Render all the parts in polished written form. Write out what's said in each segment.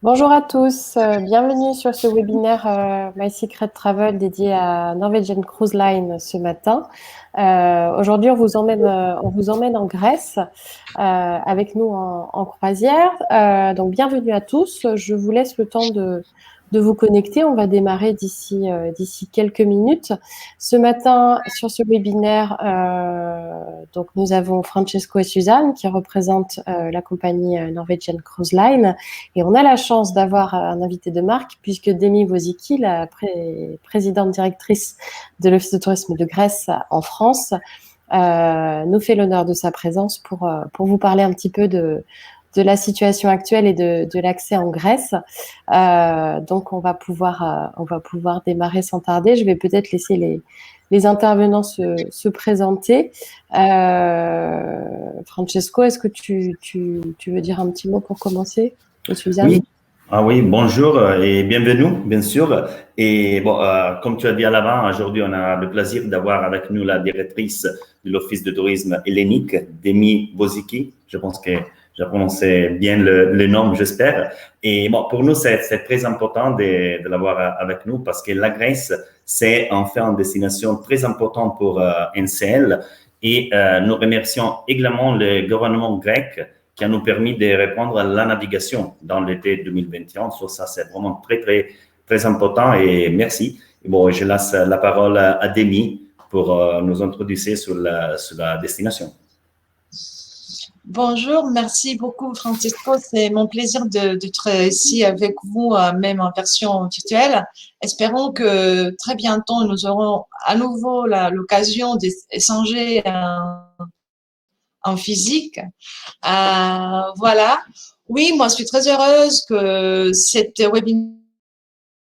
Bonjour à tous, bienvenue sur ce webinaire My Secret Travel dédié à Norwegian Cruise Line ce matin. Aujourd'hui, on vous emmène en Grèce avec nous en croisière. Donc, bienvenue à tous. Je vous laisse le temps de vous connecter. On va démarrer d'ici quelques minutes. Ce matin, sur ce webinaire, donc nous avons Francesco et Suzanne qui représentent la compagnie Norwegian Cruise Line. Et on a la chance d'avoir un invité de marque puisque Demi Vosiki, la présidente directrice de l'Office de tourisme de Grèce en France, nous fait l'honneur de sa présence pour vous parler un petit peu de la situation actuelle et de l'accès en Grèce. Donc, on va pouvoir démarrer sans tarder. Je vais peut-être laisser les intervenants se présenter. Francesco, est-ce que tu veux dire un petit mot pour commencer? Et Suzanne? Oui, oui, bonjour et bienvenue, bien sûr. Et bon, comme tu as dit à l'avant, aujourd'hui, on a le plaisir d'avoir avec nous la directrice de l'Office de tourisme hellénique, Demi Vosiki. Je pense que j'ai prononcé bien le nom, j'espère. Et bon, pour nous, c'est très important de l'avoir avec nous parce que la Grèce, c'est en fait une destination très importante pour NCL. Et nous remercions également le gouvernement grec qui nous permis de répondre à la navigation dans l'été 2021. Sur ça, c'est vraiment très, très, très important et merci. Et bon, je laisse la parole à Demi pour nous introduire sur la destination. Bonjour, merci beaucoup Francisco. C'est mon plaisir d'être ici avec vous, même en version virtuelle. Espérons que très bientôt nous aurons à nouveau l'occasion d'échanger en physique. Voilà. Oui, moi, je suis très heureuse que cette webinaire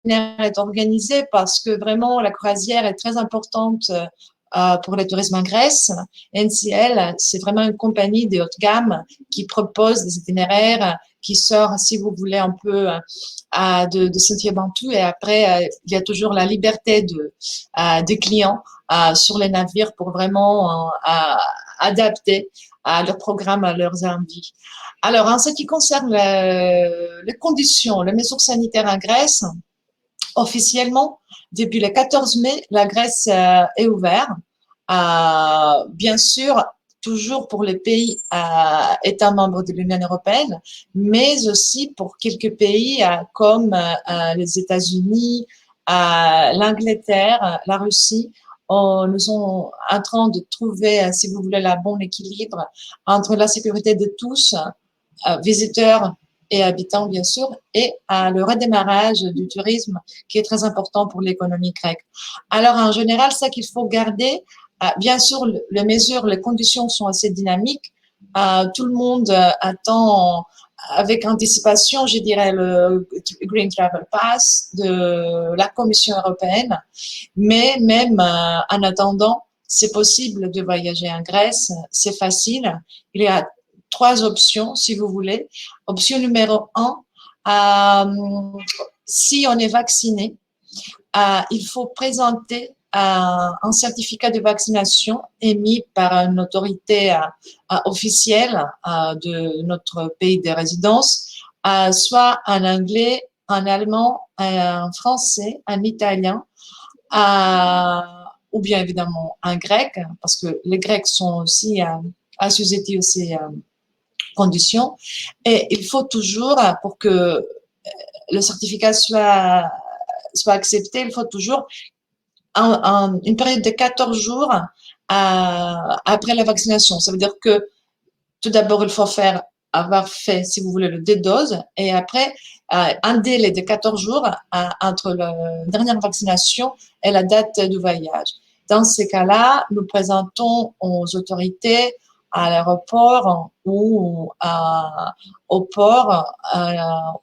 est organisé parce que vraiment, la croisière est très importante pour le tourisme en Grèce. NCL, c'est vraiment une compagnie de haute gamme qui propose des itinéraires qui sort, si vous voulez, un peu de Sentier Bantou. Et après, il y a toujours la liberté des clients sur les navires pour vraiment adapter leur programme à leurs envies. Alors, en ce qui concerne les conditions, les mesures sanitaires en Grèce, officiellement, depuis le 14 mai, la Grèce est ouverte. Bien sûr, toujours pour les pays États membres de l'Union européenne, mais aussi pour quelques pays comme les États-Unis, l'Angleterre, la Russie. Nous sommes en train de trouver, si vous voulez, le bon équilibre entre la sécurité de tous, visiteurs et habitants, bien sûr, et le redémarrage du tourisme qui est très important pour l'économie grecque. Alors, en général, ça qu'il faut garder, bien sûr, les mesures, les conditions sont assez dynamiques. Tout le monde attend avec anticipation, je dirais, le Green Travel Pass de la Commission européenne. Mais même en attendant, c'est possible de voyager en Grèce, c'est facile. Il y a 3 options, si vous voulez. Option numéro 1, si on est vacciné, il faut présenter un certificat de vaccination émis par une autorité officielle de notre pays de résidence, soit en anglais, en allemand, en français, en italien, ou bien évidemment en grec, parce que les Grecs sont aussi assujettis aux conditions. Et il faut toujours, pour que le certificat soit accepté, il faut toujours une période de 14 jours après la vaccination. Ça veut dire que tout d'abord, il faut avoir fait, si vous voulez, le D-dose et après, un délai de 14 jours entre la dernière vaccination et la date du voyage. Dans ces cas-là, nous présentons aux autorités à l'aéroport ou au port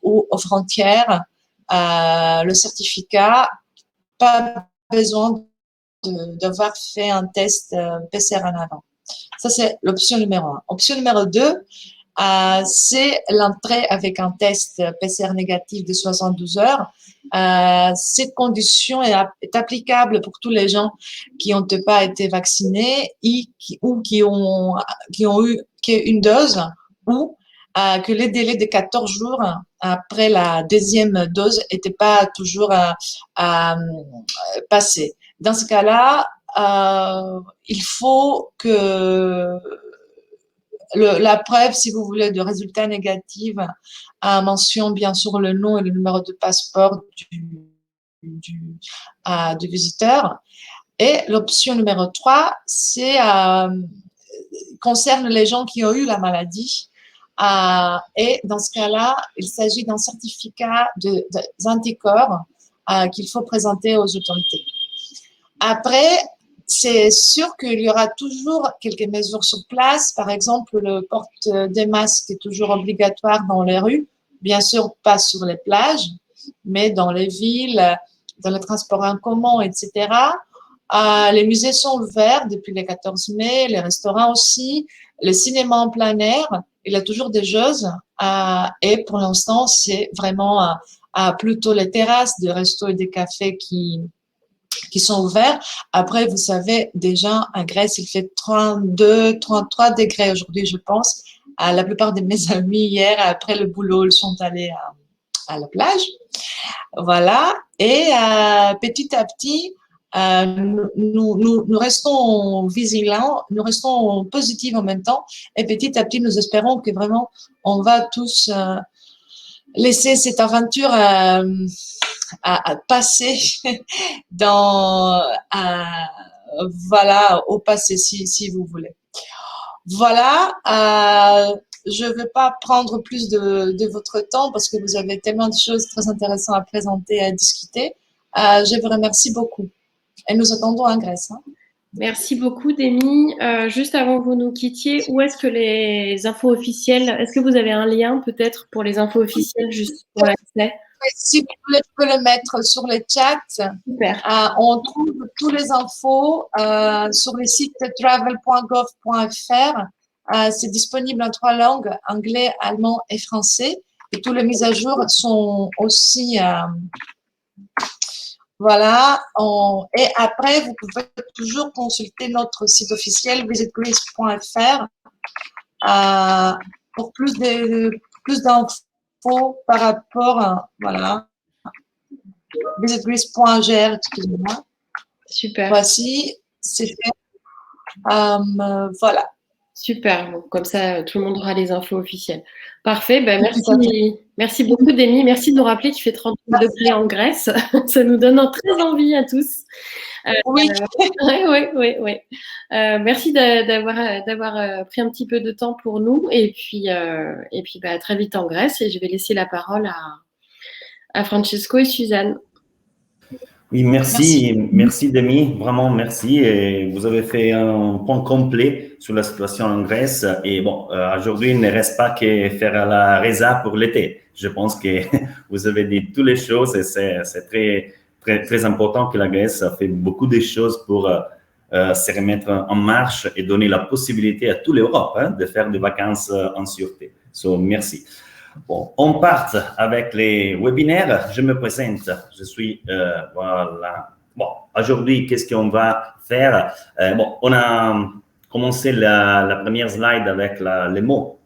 ou aux frontières le certificat. Pas besoin d'avoir fait un test PCR en avant. Ça, c'est l'option numéro 1. Option numéro 2, c'est l'entrée avec un test PCR négatif de 72 heures. Cette condition est applicable pour tous les gens qui n'ont pas été vaccinés ou qui ont eu qu'une dose ou que les délais de 14 jours après la deuxième dose n'étaient pas toujours passés. Dans ce cas-là, il faut que la preuve, si vous voulez, de résultat négatif mentionne bien sûr le nom et le numéro de passeport du visiteur. Et l'option numéro 3, c'est concerne les gens qui ont eu la maladie. Et dans ce cas-là, il s'agit d'un certificat d'anticorps qu'il faut présenter aux autorités. Après, c'est sûr qu'il y aura toujours quelques mesures sur place. Par exemple, le port des masques est toujours obligatoire dans les rues. Bien sûr, pas sur les plages, mais dans les villes, dans les transports en commun, etc. Les musées sont ouverts depuis le 14 mai, les restaurants aussi, le cinéma en plein air, il y a toujours des choses. Et pour l'instant, c'est vraiment plutôt les terrasses des restos et des cafés qui sont ouverts. Après, vous savez, déjà, en Grèce, il fait 32, 33 degrés aujourd'hui, je pense. La plupart de mes amis, hier, après le boulot, ils sont allés à la plage. Voilà. Et petit à petit, nous restons vigilants, nous restons positifs en même temps. Et petit à petit, nous espérons que vraiment, on va tous laisser cette aventure à passer voilà, au passé, si vous voulez. Voilà, je ne vais pas prendre plus de votre temps parce que vous avez tellement de choses très intéressantes à présenter, à discuter. Je vous remercie beaucoup. Et nous attendons en Grèce. Merci beaucoup, Demi. Juste avant que vous nous quittiez, où est-ce que les infos officielles, est-ce que vous avez un lien peut-être pour les infos officielles juste pour l'accès? Si vous voulez, je peux le mettre sur le chat. Super. On trouve toutes les infos sur le site travel.gov.fr. C'est disponible en 3 langues, anglais, allemand et français. Et toutes les mises à jour sont aussi… voilà. Et après, vous pouvez toujours consulter notre site officiel visitgreece.fr pour plus d'infos par rapport à… Voilà. visitgreece.gr, excusez-moi. Super. Voici, c'est fait. Voilà. Super. Bon, comme ça, tout le monde aura les infos officielles. Parfait. Ben, merci beaucoup, Demi. Merci de nous rappeler qu'il fait 30 degrés en Grèce. Ça nous donne très envie à tous. Oui. Oui. Merci d'avoir pris un petit peu de temps pour nous. Et puis à très vite en Grèce. Et je vais laisser la parole à Francesco et Suzanne. Oui, merci Demi, vraiment merci. Et vous avez fait un point complet sur la situation en Grèce. Et bon, aujourd'hui, il ne reste pas qu'à faire la résa pour l'été. Je pense que vous avez dit toutes les choses et c'est très important que la Grèce a fait beaucoup de choses pour se remettre en marche et donner la possibilité à toute l'Europe de faire des vacances en sûreté. So, merci. Bon, on part avec les webinaires. Je me présente. Je suis, voilà. Bon, aujourd'hui, qu'est-ce qu'on va faire? Bon, on a commencé la première slide avec les mots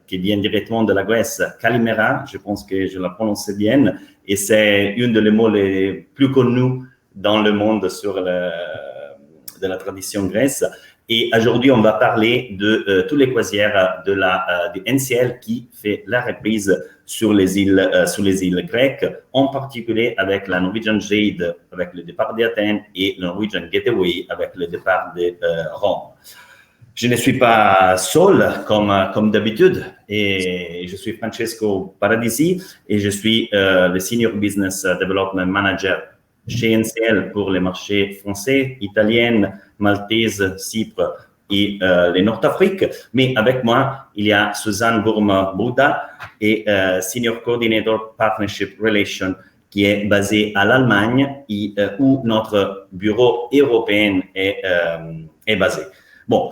qui viennent directement de la Grèce. Kalimera, je pense que je la prononce bien. Et c'est une des mots les plus connus dans le monde de la tradition grecque. Et aujourd'hui, on va parler de tous les croisières du NCL qui fait la reprise sur les îles grecques, en particulier avec la Norwegian Jade, avec le départ d'Athènes, et le Norwegian Getaway avec le départ de Rome. Je ne suis pas seul comme d'habitude, et je suis Francesco Paradisi, et je suis le Senior Business Development Manager chez NCL pour les marchés français, italiens, maltaise, Chypre et les Nord-Afrique. Mais avec moi, il y a Suzanne Bourma-Bouda et Senior Coordinator Partnership Relations qui est basée à l'Allemagne où notre bureau européen est basé. Bon,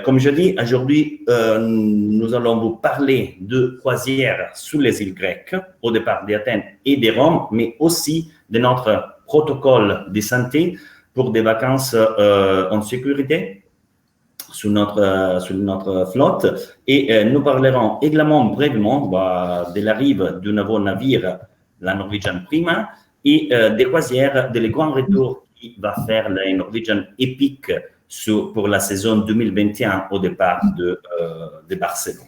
comme je dis, aujourd'hui, nous allons vous parler de croisières sous les îles grecques au départ d'Athènes et de Rome, mais aussi de notre protocole de santé pour des vacances en sécurité. sur notre flotte et nous parlerons également brièvement de l'arrivée du nouveau navire, la Norwegian Prima, et des croisières, des grands retours qui va faire la Norwegian Epic pour la saison 2021 au départ de Barcelone.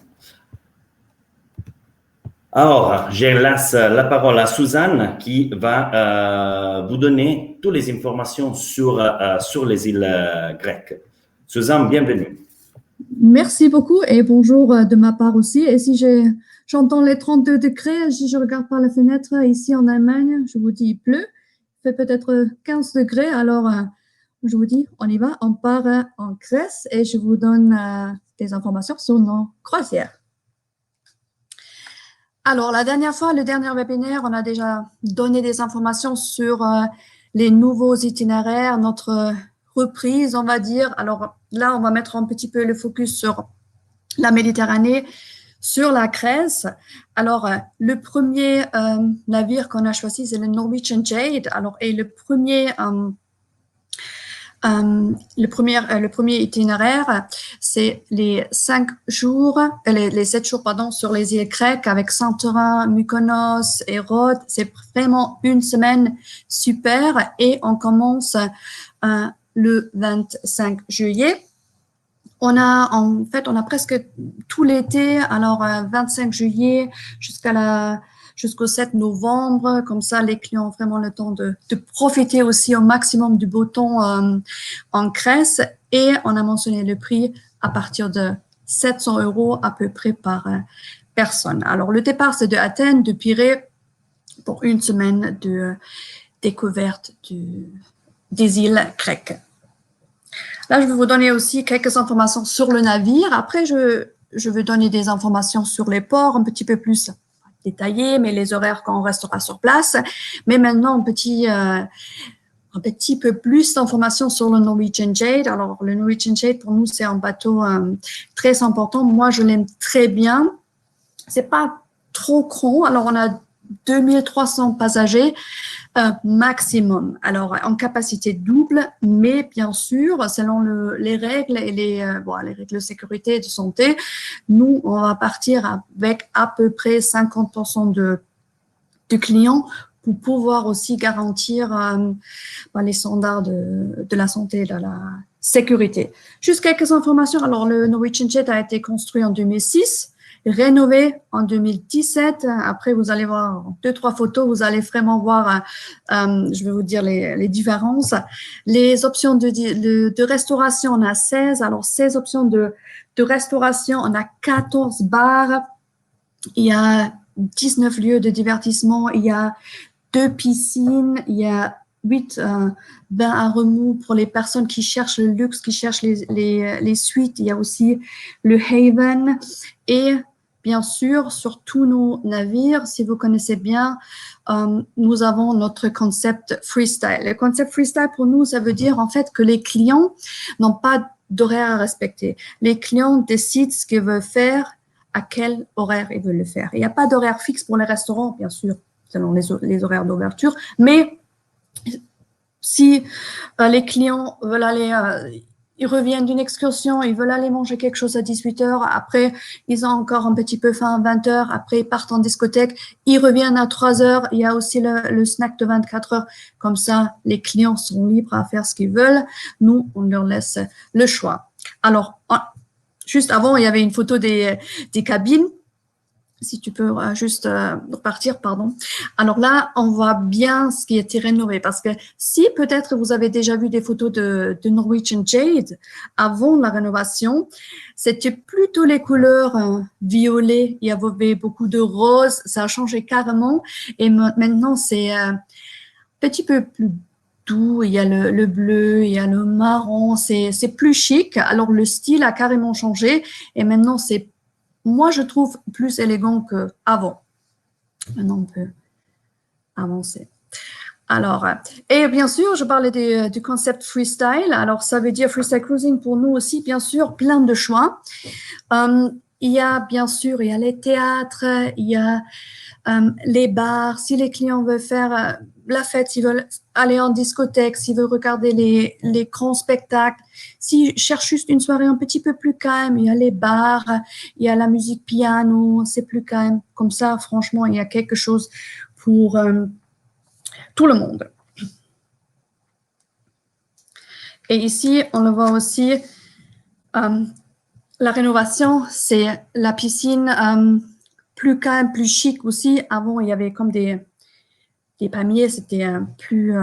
Alors, je laisse la parole à Suzanne qui va vous donner toutes les informations sur les îles grecques. Suzanne, bienvenue. Merci beaucoup et bonjour de ma part aussi. Et si j'entends les 32 degrés, si je regarde par la fenêtre ici en Allemagne, je vous dis il pleut. Il fait peut-être 15 degrés. Alors, je vous dis, on y va. On part en Grèce et je vous donne des informations sur nos croisières. Alors, la dernière fois, le dernier webinaire, on a déjà donné des informations sur les nouveaux itinéraires, notre reprise, on va dire. Alors là, on va mettre un petit peu le focus sur la Méditerranée, sur la Grèce. Alors, le premier navire qu'on a choisi, c'est le Norwegian Jade. Alors, et le premier itinéraire, c'est les 7 jours, pardon, sur les îles grecques avec Santorin, Mykonos et Rhodes. C'est vraiment une semaine super et on commence le 25 juillet. On a presque tout l'été, alors 25 juillet jusqu'au 7 novembre. Comme ça, les clients ont vraiment le temps de profiter aussi au maximum du beau temps en Grèce. Et on a mentionné le prix à partir de 700 € à peu près par personne. Alors, le départ, c'est de Athènes, de Pirée, pour une semaine de découverte des îles grecques. Là, je vais vous donner aussi quelques informations sur le navire. Après, je vais donner des informations sur les ports un petit peu plus détaillées, mais les horaires quand on restera sur place. Mais maintenant, un petit peu plus d'informations sur le Norwegian Jade. Alors, le Norwegian Jade, pour nous, c'est un bateau très important. Moi, je l'aime très bien. C'est pas trop grand. Alors, on a 2300 passagers maximum. Alors, en capacité double, mais bien sûr, selon les règles et les règles de sécurité et de santé, nous, on va partir avec à peu près 50% de clients pour pouvoir aussi garantir les standards de la santé et de la sécurité. Juste quelques informations. Alors, le Norwegian Jade a été construit en 2006. Rénové en 2017. Après, vous allez voir 2-3 photos, vous allez vraiment voir, je vais vous dire les différences. Les options de restauration, on a 16. Alors, 16 options de restauration, on a 14 bars. Il y a 19 lieux de divertissement. Il y a 2 piscines. Il y a 8 bains à remous pour les personnes qui cherchent le luxe, qui cherchent les suites. Il y a aussi le Haven et bien sûr, sur tous nos navires, si vous connaissez bien, nous avons notre concept freestyle. Le concept freestyle, pour nous, ça veut dire en fait que les clients n'ont pas d'horaire à respecter. Les clients décident ce qu'ils veulent faire, à quel horaire ils veulent le faire. Il n'y a pas d'horaire fixe pour les restaurants, bien sûr, selon les horaires d'ouverture, mais si les clients veulent aller... ils reviennent d'une excursion, ils veulent aller manger quelque chose à 18h. Après, ils ont encore un petit peu faim à 20h. Après, ils partent en discothèque. Ils reviennent à 3h. Il y a aussi le snack de 24 heures. Comme ça, les clients sont libres à faire ce qu'ils veulent. Nous, on leur laisse le choix. Alors, juste avant, il y avait une photo des cabines. Si tu peux juste repartir, pardon. Alors là, on voit bien ce qui a été rénové parce que si peut-être vous avez déjà vu des photos de Norwegian Jade avant la rénovation, c'était plutôt les couleurs violet, il y avait beaucoup de rose, ça a changé carrément et maintenant c'est un petit peu plus doux, il y a le bleu, il y a le marron, c'est plus chic. Alors le style a carrément changé et maintenant c'est moi, je trouve plus élégant qu'avant. Maintenant, on peut avancer. Alors, et bien sûr, je parlais du concept freestyle. Alors, ça veut dire freestyle cruising pour nous aussi, bien sûr, plein de choix. Il y a, bien sûr, il y a les théâtres, il y a les bars. Si les clients veulent faire la fête, s'ils veulent aller en discothèque, s'ils veulent regarder les grands spectacles, s'ils cherchent juste une soirée un petit peu plus calme, il y a les bars, il y a la musique piano, c'est plus calme. Comme ça, franchement, il y a quelque chose pour tout le monde. Et ici, on le voit aussi, la rénovation, c'est la piscine plus calme, plus chic aussi. Avant, il y avait comme des palmiers, c'était plus...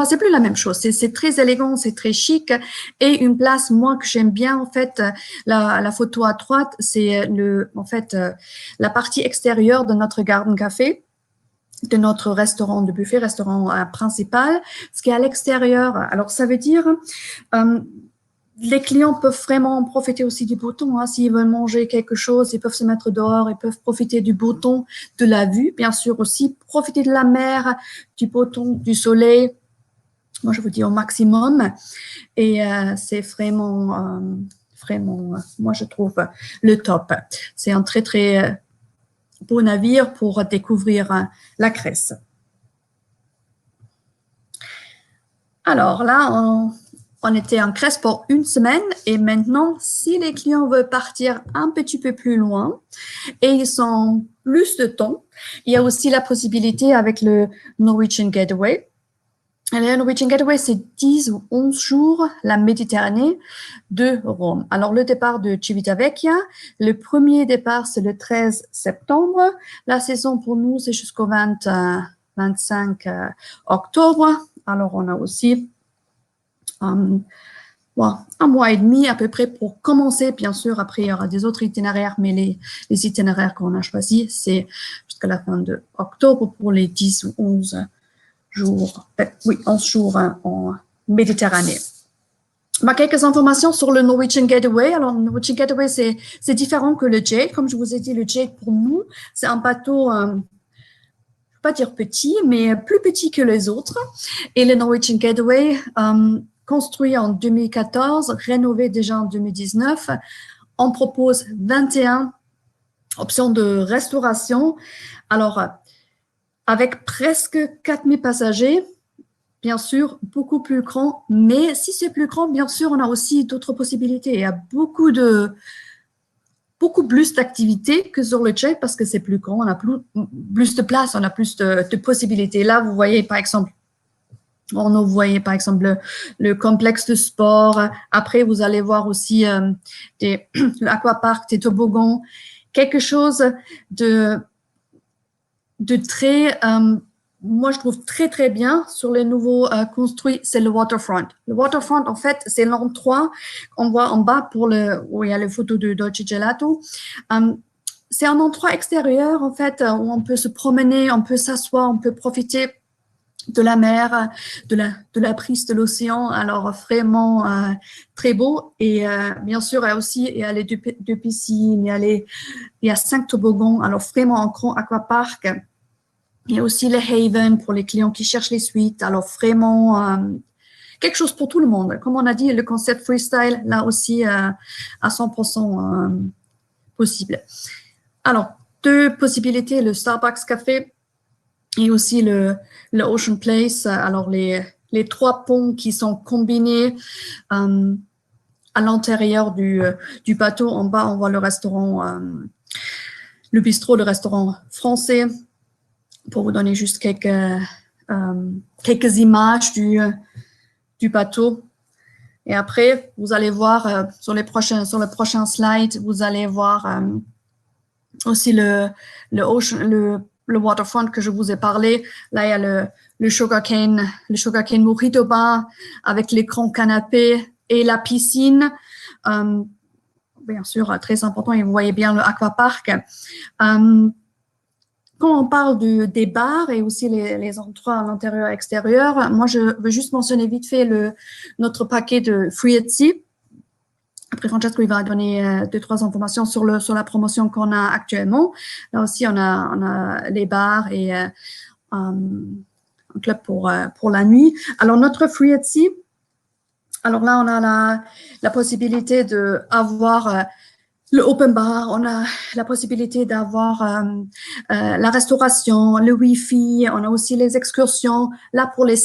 c'est plus la même chose. C'est très élégant, c'est très chic. Et une place, moi, que j'aime bien, en fait, la photo à droite, c'est la partie extérieure de notre garden café, de notre restaurant de buffet, restaurant principal, ce qui est à l'extérieur. Alors, ça veut dire, les clients peuvent vraiment profiter aussi du beau temps. Hein. S'ils veulent manger quelque chose, ils peuvent se mettre dehors, ils peuvent profiter du beau temps, de la vue, bien sûr aussi, profiter de la mer, du beau temps, du soleil. Moi, je vous dis au maximum. Et c'est vraiment, moi, je trouve le top. C'est un très, très beau navire pour découvrir la Grèce. Alors là, on était en Grèce pour une semaine et maintenant, si les clients veulent partir un petit peu plus loin et ils ont plus de temps, il y a aussi la possibilité avec le Norwegian Getaway. Et le Norwegian Getaway, c'est 10 ou 11 jours la Méditerranée de Rome. Alors, le départ de Civitavecchia, le premier départ, c'est le 13 septembre. La saison pour nous, c'est jusqu'au 25 octobre. Alors, on a aussi un mois et demi à peu près pour commencer. Bien sûr, après, il y aura des autres itinéraires, mais les itinéraires qu'on a choisis, c'est jusqu'à la fin de octobre pour les 10 ou 11 jours, 11 jours en Méditerranée. Quelques informations sur le Norwegian Getaway. Alors, le Norwegian Getaway, c'est différent que le Jade. Comme je vous ai dit, le Jade, pour nous, c'est un bateau, je ne veux pas dire petit, mais plus petit que les autres. Et le Norwegian Getaway, construit en 2014, rénové déjà en 2019, on propose 21 options de restauration. Alors, avec presque 4000 passagers, bien sûr, beaucoup plus grand. Mais si c'est plus grand, bien sûr, on a aussi d'autres possibilités. Il y a beaucoup plus d'activités que sur le Jade parce que c'est plus grand, on a plus de place, on a plus de possibilités. Là, vous voyez, par exemple, le complexe de sport. Après, vous allez voir aussi l'aquapark, des toboggans. Quelque chose de très, moi, je trouve très, très bien sur les nouveaux construits, c'est le waterfront. Le waterfront, en fait, c'est l'endroit qu'on voit en bas où il y a les photos de Dolce Gelato. C'est un endroit extérieur, en fait, où on peut se promener, on peut s'asseoir, on peut profiter de la mer, de la brise de l'océan. Alors, vraiment très beau. Et bien sûr, il y a les deux piscines, il y a 5 toboggans. Alors, vraiment un grand aquapark. Il y a aussi les Haven pour les clients qui cherchent les suites. Alors, vraiment, quelque chose pour tout le monde. Comme on a dit, le concept freestyle, là aussi, à 100% possible. Alors, 2 possibilités, le Starbucks Café et aussi le Ocean Place. Alors, les 3 ponts qui sont combinés à l'intérieur du bateau. En bas, on voit le restaurant, le bistrot, le restaurant français. Pour vous donner juste quelques images du bateau. Et après, vous allez voir sur le prochain slide, vous allez voir aussi le waterfront que je vous ai parlé. Là, il y a le sugarcane mojito bar avec les grands canapés et la piscine. Bien sûr, très important, et vous voyez bien le aquapark. Quand on parle des bars et aussi les endroits à l'intérieur et extérieur, moi, je veux juste mentionner vite fait notre paquet de Free at Sea. Après, Francesco, il va donner 2-3 informations sur la promotion qu'on a actuellement. Là aussi, on a les bars et un club pour la nuit. Alors, notre Free at Sea, alors là, on a la possibilité d'avoir le open bar, on a la possibilité d'avoir la restauration, le Wi-Fi, on a aussi les excursions. Là, pour les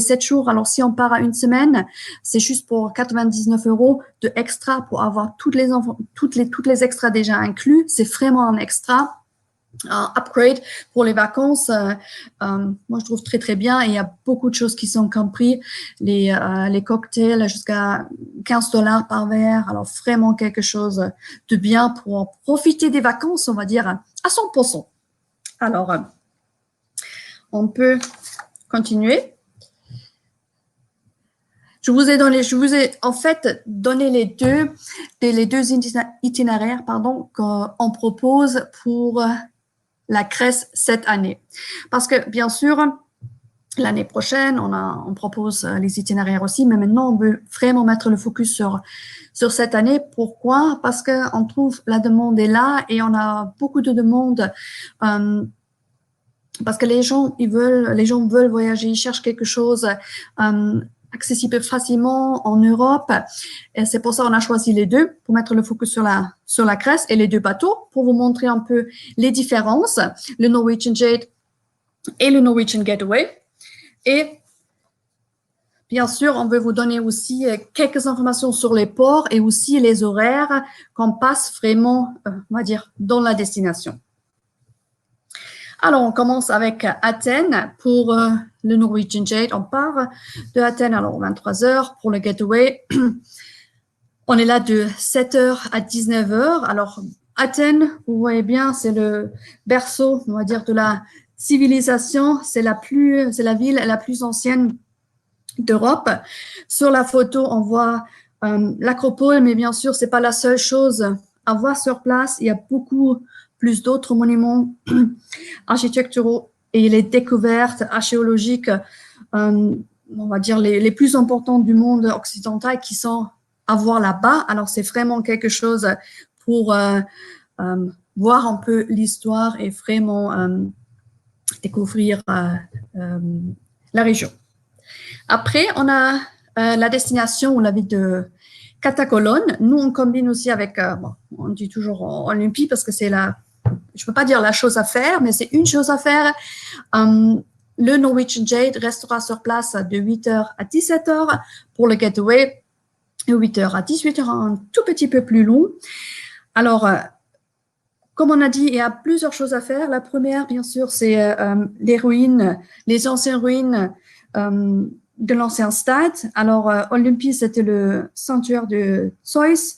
7 jours, alors si on part à une semaine, c'est juste pour 99 € de extra pour avoir toutes les extras déjà inclus. C'est vraiment un extra. Upgrade pour les vacances, moi je trouve très très bien et il y a beaucoup de choses qui sont compris, les cocktails jusqu'à 15 $ par verre, alors vraiment quelque chose de bien pour profiter des vacances, on va dire à 100%. Alors, on peut continuer. Je vous ai en fait donné les deux itinéraires, qu'on propose pour la Grèce cette année. Parce que, bien sûr, l'année prochaine, on propose les itinéraires aussi, mais maintenant, on veut vraiment mettre le focus sur cette année. Pourquoi? Parce qu'on trouve la demande est là et on a beaucoup de demandes parce que les gens veulent voyager, ils cherchent quelque chose accessible facilement en Europe. Et c'est pour ça qu'on a choisi les deux, pour mettre le focus sur la Grèce et les deux bateaux, pour vous montrer un peu les différences, le Norwegian Jade et le Norwegian Getaway. Et bien sûr, on veut vous donner aussi quelques informations sur les ports et aussi les horaires qu'on passe vraiment, on va dire, dans la destination. Alors, on commence avec Athènes pour le Norwegian Jade. On part de Athènes, alors 23 h pour le Getaway. On est là de 7 h à 19 h. Alors, Athènes, vous voyez bien, c'est le berceau, on va dire, de la civilisation. C'est la ville la plus ancienne d'Europe. Sur la photo, on voit l'acropole, mais bien sûr, c'est pas la seule chose à voir sur place. Il y a beaucoup plus d'autres monuments architecturaux et les découvertes archéologiques, on va dire les plus importantes du monde occidental qui sont à voir là-bas. Alors, c'est vraiment quelque chose pour voir un peu l'histoire et vraiment découvrir la région. Après, on a la destination ou la ville de Catacolone. Nous, on combine aussi avec, on dit toujours Olympie parce que c'est je ne peux pas dire la chose à faire, mais c'est une chose à faire. Le Norwegian Jade restera sur place de 8 h à 17 h pour le Getaway, 8 h à 18 h, un tout petit peu plus long. Alors, comme on a dit, il y a plusieurs choses à faire. La première, bien sûr, c'est les ruines, les anciennes ruines de l'ancien stade. Alors, Olympie, c'était le sanctuaire de Zeus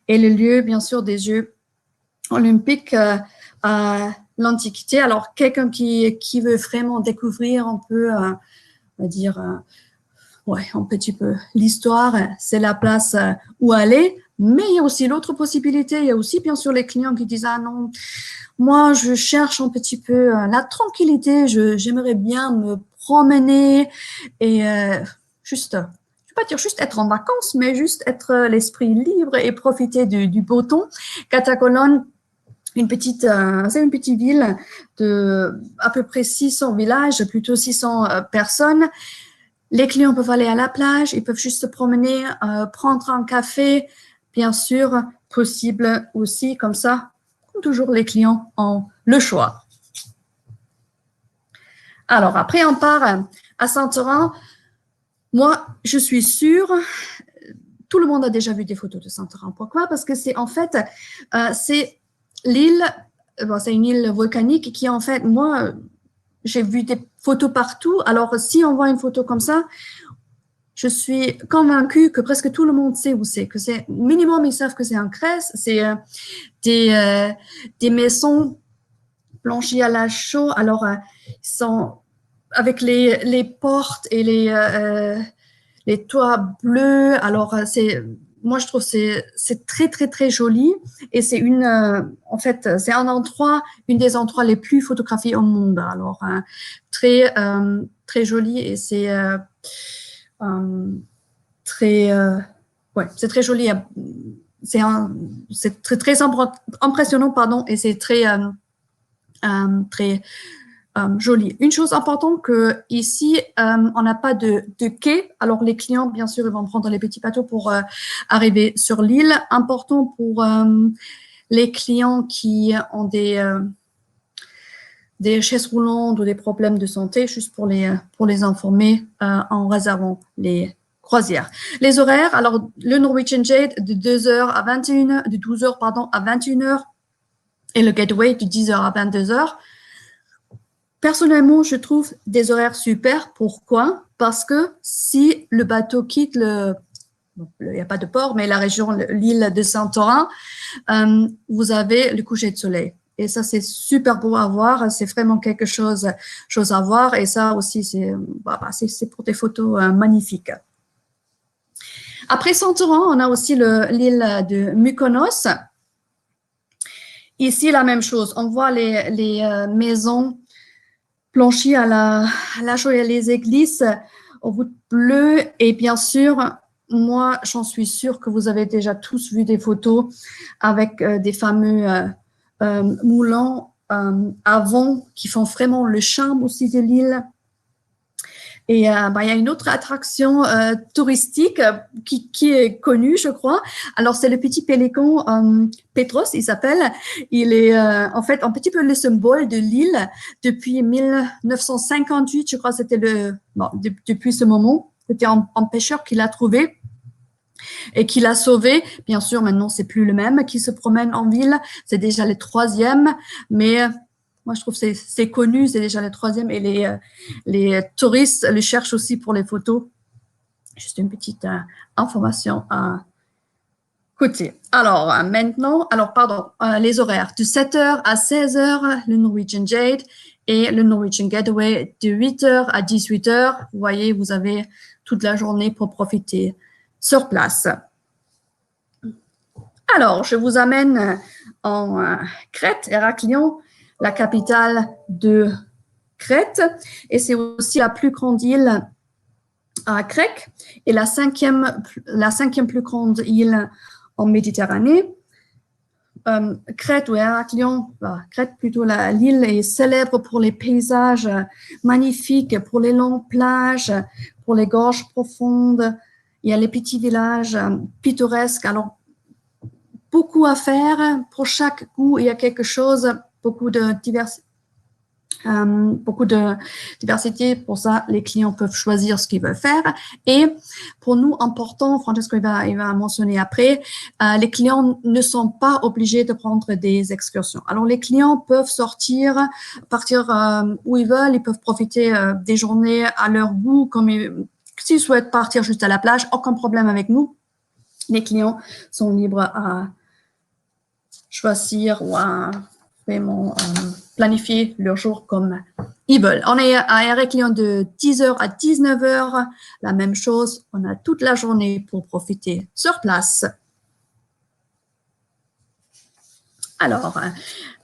et le lieu, bien sûr, des Jeux olympiques à l'Antiquité. Alors, quelqu'un qui veut vraiment découvrir un peu, on va dire, un petit peu l'histoire, c'est la place où aller. Mais il y a aussi l'autre possibilité. Il y a aussi, bien sûr, les clients qui disent « Ah non, moi, je cherche un petit peu la tranquillité. J'aimerais bien me promener et juste, je ne vais pas dire juste être en vacances, mais juste être l'esprit libre et profiter du beau temps. » Catacolone, c'est une petite ville de à peu près 600 villages, plutôt 600 personnes. Les clients peuvent aller à la plage, ils peuvent juste se promener, prendre un café, bien sûr, possible aussi, comme ça, comme toujours, les clients ont le choix. Alors, après, on part à Santorin. Moi, je suis sûre, tout le monde a déjà vu des photos de Santorin. Pourquoi? Parce que c'est en fait, c'est l'île, c'est une île volcanique qui en fait, moi, j'ai vu des photos partout. Alors, si on voit une photo comme ça, je suis convaincue que presque tout le monde sait où c'est, que c'est minimum, ils savent que c'est en Grèce, c'est des maisons blanchies à la chaux. Alors, ils sont avec les portes et les toits bleus. Alors, moi, je trouve c'est très, très, très joli. Et c'est en fait, c'est une des endroits les plus photographiés au monde. Alors, très, très joli et c'est c'est très joli. C'est très, très impressionnant, pardon, et c'est très, très joli. Une chose importante que ici, on n'a pas de quai. Alors, les clients, bien sûr, ils vont prendre les petits bateaux pour arriver sur l'île. Important pour les clients qui ont des chaises roulantes ou des problèmes de santé, juste pour les informer en réservant les croisières. Les horaires, alors le Norwegian Jade de 2h à 21h, de 12h pardon, à 21h et le Gateway de 10h à 22h. Personnellement, je trouve des horaires super. Pourquoi? Parce que si le bateau quitte il n'y a pas de port, mais la région, l'île de Santorin, vous avez le coucher de soleil. Et ça, c'est super beau à voir. C'est vraiment quelque chose à voir. Et ça aussi, c'est pour des photos magnifiques. Après Santorin, on a aussi l'île de Mykonos. Ici, la même chose. On voit les maisons blanchies à la joie et les églises au voûte bleu. Et bien sûr, moi, j'en suis sûre que vous avez déjà tous vu des photos avec des fameux moulins à vent qui font vraiment le charme aussi de l'île. Et il y a une autre attraction touristique qui est connue, je crois. Alors, c'est le petit pélican Petros, il s'appelle. Il est en fait un petit peu le symbole de l'île depuis 1958, je crois. C'était depuis ce moment. C'était un pêcheur qui l'a trouvé et qui l'a sauvé. Bien sûr, maintenant, c'est plus le même qui se promène en ville. C'est déjà le 3e, mais moi, je trouve que c'est connu, c'est déjà le 3e et les touristes le cherchent aussi pour les photos. Juste une petite information à côté. Alors, maintenant, les horaires. De 7h à 16h, le Norwegian Jade et le Norwegian Gateway de 8h à 18h. Vous voyez, vous avez toute la journée pour profiter sur place. Alors, je vous amène en Crète, Héraklion, la capitale de Crète, et c'est aussi la plus grande île grecque et la cinquième plus grande île en Méditerranée. Crète ou Héraklion, Crète plutôt, l'île est célèbre pour les paysages magnifiques, pour les longues plages, pour les gorges profondes. Il y a les petits villages pittoresques. Alors, beaucoup à faire. Pour chaque goût, il y a quelque chose. Beaucoup de diversité. Pour ça, les clients peuvent choisir ce qu'ils veulent faire. Et pour nous, important, Francesco il va mentionner après, les clients ne sont pas obligés de prendre des excursions. Alors, les clients peuvent partir où ils veulent. Ils peuvent profiter des journées à leur goût, s'ils souhaitent partir juste à la plage, aucun problème avec nous. Les clients sont libres à choisir ou à vraiment planifier leur jour comme ils veulent. On est à Héraklion de 10h à 19h. La même chose, on a toute la journée pour profiter sur place. Alors,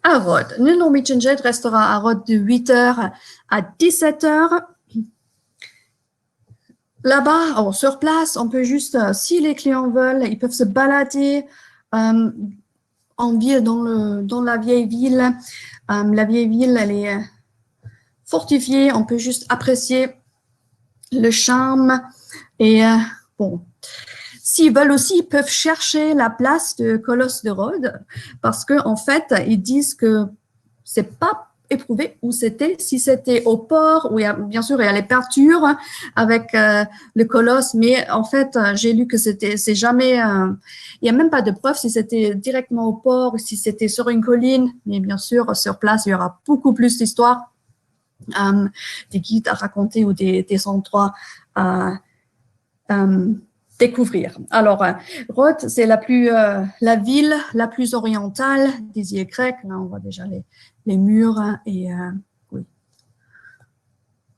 à Rhodes, le Norwegian Jade restera à Rhodes de 8h à 17h. Là-bas, sur place, on peut juste, si les clients veulent, ils peuvent se balader en ville, dans la vieille ville. La vieille ville, elle est fortifiée. On peut juste apprécier le charme. Et s'ils veulent aussi, ils peuvent chercher la place de Colosse de Rhodes parce qu'en fait, ils disent que c'est pas éprouvé où c'était, si c'était au port, où bien sûr il y a les peintures avec le colosse, mais en fait j'ai lu que c'est jamais, il n'y a même pas de preuve si c'était directement au port, si c'était sur une colline, mais bien sûr sur place il y aura beaucoup plus d'histoires, des guides à raconter ou des endroits à découvrir. Alors, Rhodes, c'est la ville la plus orientale des îles grecques. Là, on voit déjà les murs et oui.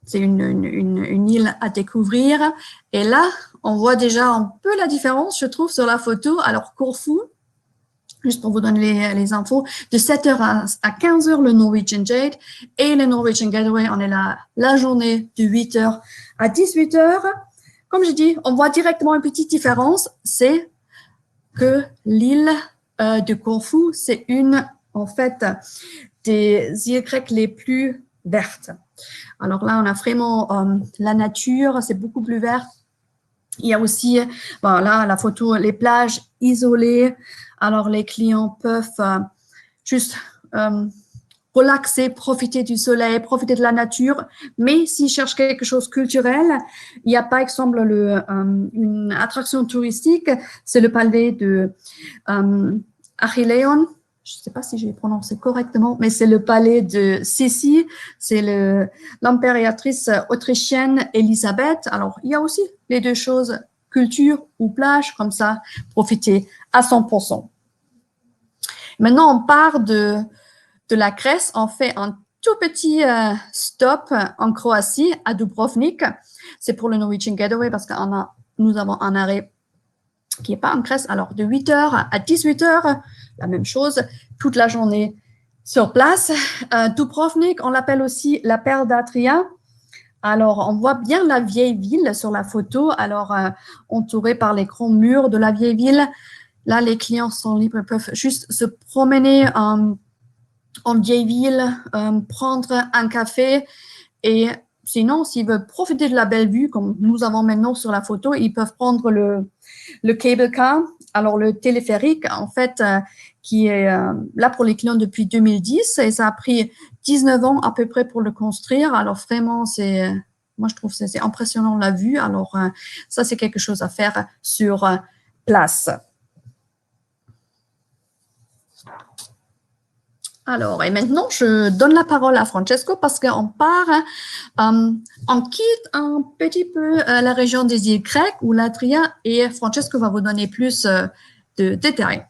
C'est une île à découvrir. Et là, on voit déjà un peu la différence, je trouve, sur la photo. Alors, Corfou, juste pour vous donner les infos, de 7h à 15h, le Norwegian Jade et le Norwegian Gateway, on est là la journée de 8h à 18h. Comme je dis, on voit directement une petite différence, c'est que l'île de Corfou, c'est en fait, des îles grecques les plus vertes. Alors là, on a vraiment la nature, c'est beaucoup plus vert. Il y a aussi, là, la photo, les plages isolées, Alors, les clients peuvent juste relaxer, profiter du soleil, profiter de la nature. Mais s'ils cherchent quelque chose de culturel, il y a par exemple une attraction touristique, c'est le palais de Achilleon. Je ne sais pas si j'ai prononcé correctement, mais c'est le palais de Sissi, c'est l'impératrice autrichienne Elisabeth. Alors, il y a aussi les deux choses, culture ou plage, comme ça, profiter à 100%. Maintenant, on part de la Grèce, on fait un tout petit stop en Croatie, à Dubrovnik. C'est pour le Norwegian Getaway parce que nous avons un arrêt qui n'est pas en Grèce. Alors, de 8h à 18h, la même chose, toute la journée sur place. Dubrovnik, on l'appelle aussi la perle d'Adria. Alors, on voit bien la vieille ville sur la photo. Alors, entouré par les grands murs de la vieille ville. Là, les clients sont libres, peuvent juste se promener en vieille ville, prendre un café et sinon, s'ils veulent profiter de la belle vue, comme nous avons maintenant sur la photo, ils peuvent prendre le cable car, alors le téléphérique, en fait, qui est là pour les clients depuis 2010 et ça a pris 19 ans à peu près pour le construire. Alors vraiment, moi je trouve c'est impressionnant la vue. Alors ça, c'est quelque chose à faire sur place. Alors, et maintenant, je donne la parole à Francesco parce qu'on part, on quitte un petit peu la région des îles grecques ou l'Adria et Francesco va vous donner plus de détails.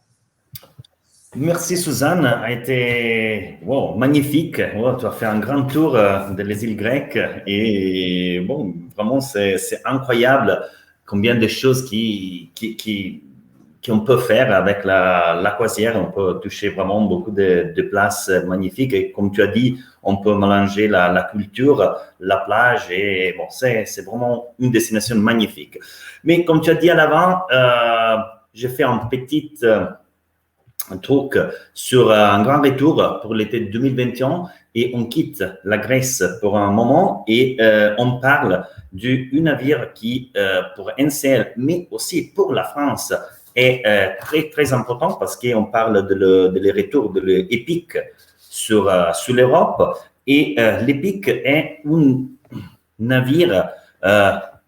Merci Suzanne, a été magnifique. Tu as fait un grand tour des îles grecques et bon, vraiment c'est incroyable combien de choses qu'on peut faire avec la croisière. On peut toucher vraiment beaucoup de places magnifiques. Et comme tu as dit, on peut mélanger la culture, la plage. Et bon, c'est vraiment une destination magnifique. Mais comme tu as dit à l'avant, j'ai fait un petit truc sur un grand retour pour l'été 2021 et on quitte la Grèce pour un moment et on parle du navire qui, pour NCL, mais aussi pour la France, est très, très important parce qu'on parle de le retour de l'Epic sur l'Europe. Et l'Epic est un navire,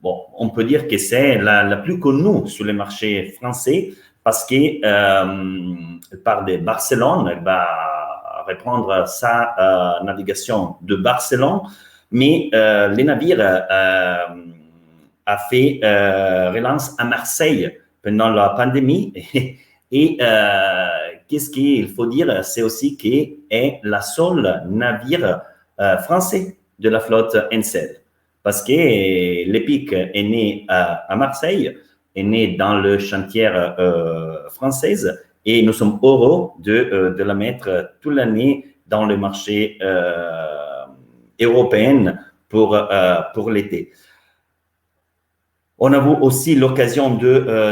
on peut dire que c'est la plus connue sur le marché français parce qu'elle part de Barcelone, elle va reprendre sa navigation de Barcelone, mais le navire a fait relance à Marseille pendant la pandémie. Et qu'est-ce qu'il faut dire? C'est aussi qu'il est la seule navire français de la flotte NCL. Parce que l'Epic est né à Marseille, est né dans le chantier française et nous sommes heureux de la mettre toute l'année dans le marché européen pour l'été. On a eu aussi l'occasion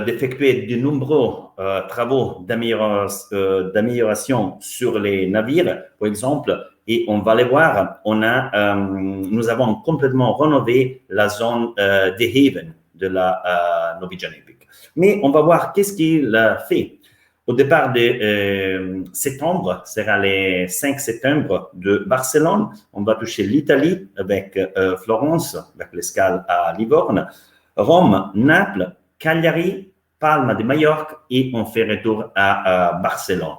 d'effectuer de nombreux travaux d'amélioration sur les navires, par exemple, et on va les voir. Nous avons complètement rénové la zone de Haven de la Norwegian Epic. Mais on va voir qu'est-ce qu'il a fait. Au départ de septembre, sera le 5 septembre de Barcelone. On va toucher l'Italie avec Florence, avec l'escale à Livorno. Rome, Naples, Cagliari, Palma de Majorque et on fait retour à Barcelone.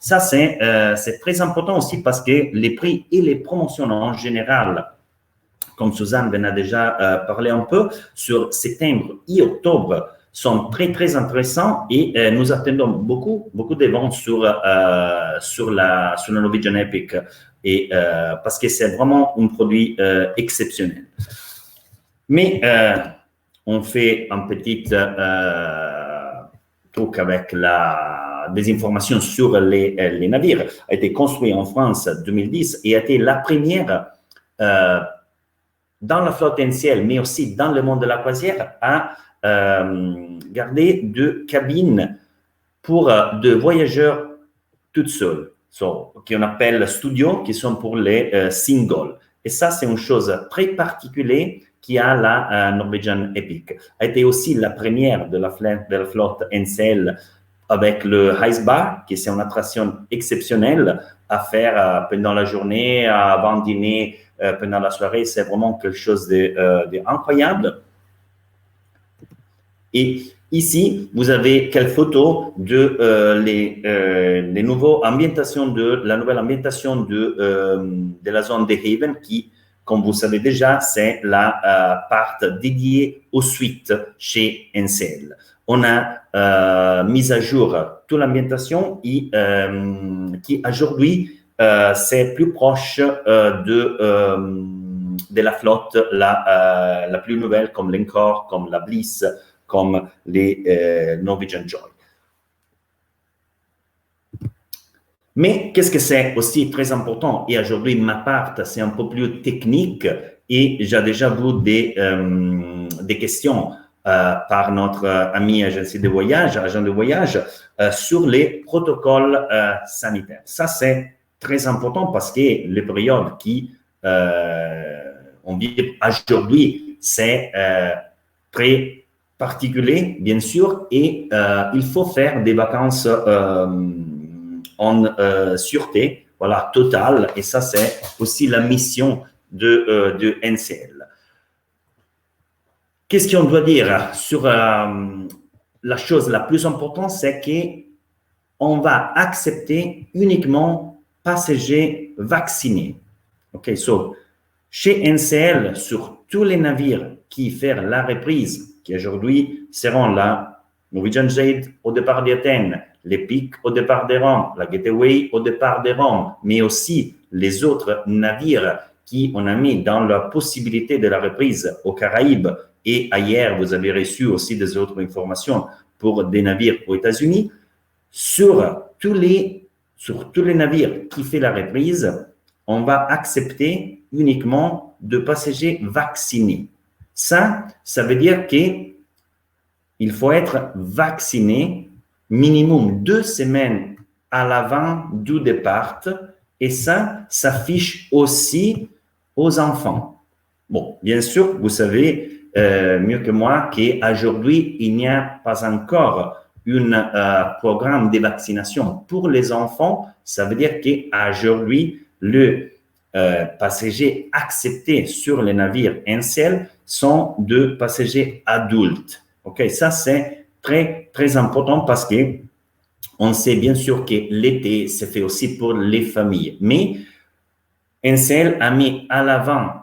Ça, c'est très important aussi parce que les prix et les promotions en général, comme Suzanne en a déjà parlé un peu, sur septembre et octobre sont très, très intéressants et nous attendons beaucoup de ventes sur la Norwegian Epic et, parce que c'est vraiment un produit exceptionnel. Mais on fait un petit truc avec des informations sur les navires. A été construit en France en 2010 et a été la première dans la flotte NCL, mais aussi dans le monde de la croisière, à garder deux cabines pour de voyageurs toutes seules, qu'on appelle studio, qui sont pour les singles. Et ça, c'est une chose très particulière qui a la Norwegian Epic. A été aussi la première de la flotte NCL avec le Ice Bar, qui c'est une attraction exceptionnelle à faire pendant la journée, avant dîner, pendant la soirée. C'est vraiment quelque chose d'incroyable. Et ici, vous avez quelques photos de les nouvelles ambientations la nouvelle ambientation de la zone de Haven qui, comme vous savez déjà, c'est la part dédiée aux suites chez NCL. On a mis à jour toute l'ambientation et qui aujourd'hui c'est plus proche de la flotte la plus nouvelle, comme l'Encore, comme la Bliss, comme les Norwegian Joy. Mais qu'est-ce que c'est aussi très important? Et aujourd'hui, ma part, c'est un peu plus technique et j'ai déjà vu des questions par notre ami agent de voyage, sur les protocoles sanitaires. Ça, c'est très important parce que les périodes qui on vit aujourd'hui, c'est très particulier, bien sûr, et il faut faire des vacances en sûreté, voilà, totale, et ça, c'est aussi la mission de NCL. Qu'est-ce qu'on doit dire sur la chose la plus importante, c'est qu'on va accepter uniquement passagers vaccinés. OK, so, chez NCL, sur tous les navires qui font la reprise, qui aujourd'hui seront la Norwegian Jade au départ d'Athènes, les Pic au départ de Rome, la Gateway au départ de Rome, mais aussi les autres navires qui on a mis dans la possibilité de la reprise aux Caraïbes et ailleurs, vous avez reçu aussi des autres informations pour des navires aux États-Unis. Sur tous les navires qui font la reprise, on va accepter uniquement de passagers vaccinés. Ça veut dire qu'il faut être vacciné minimum 2 semaines à l'avant du départ et ça s'affiche aussi aux enfants. Bon, bien sûr, vous savez mieux que moi qu'aujourd'hui, il n'y a pas encore un programme de vaccination pour les enfants. Ça veut dire qu'aujourd'hui, le passagers acceptés sur les navires NCL sont de passagers adultes. OK, ça c'est très, très important parce que on sait bien sûr que l'été, c'est fait aussi pour les familles. Mais NCL a mis à l'avant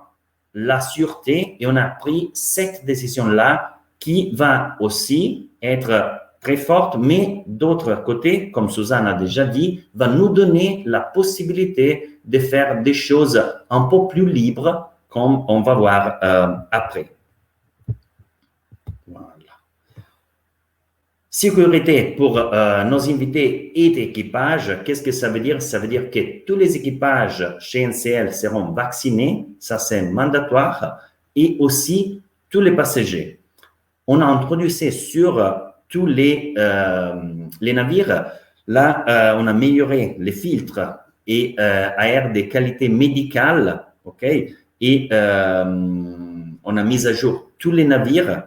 la sûreté et on a pris cette décision-là qui va aussi être très forte, mais d'autre côté, comme Suzanne a déjà dit, va nous donner la possibilité de faire des choses un peu plus libres, comme on va voir après. Voilà. Sécurité pour nos invités et équipages, qu'est-ce que ça veut dire? Ça veut dire que tous les équipages chez NCL seront vaccinés, ça c'est mandatoire, et aussi tous les passagers. On a introduit sur tous les navires, là, on a amélioré les filtres et à air de qualité médicale, ok, et on a mis à jour tous les navires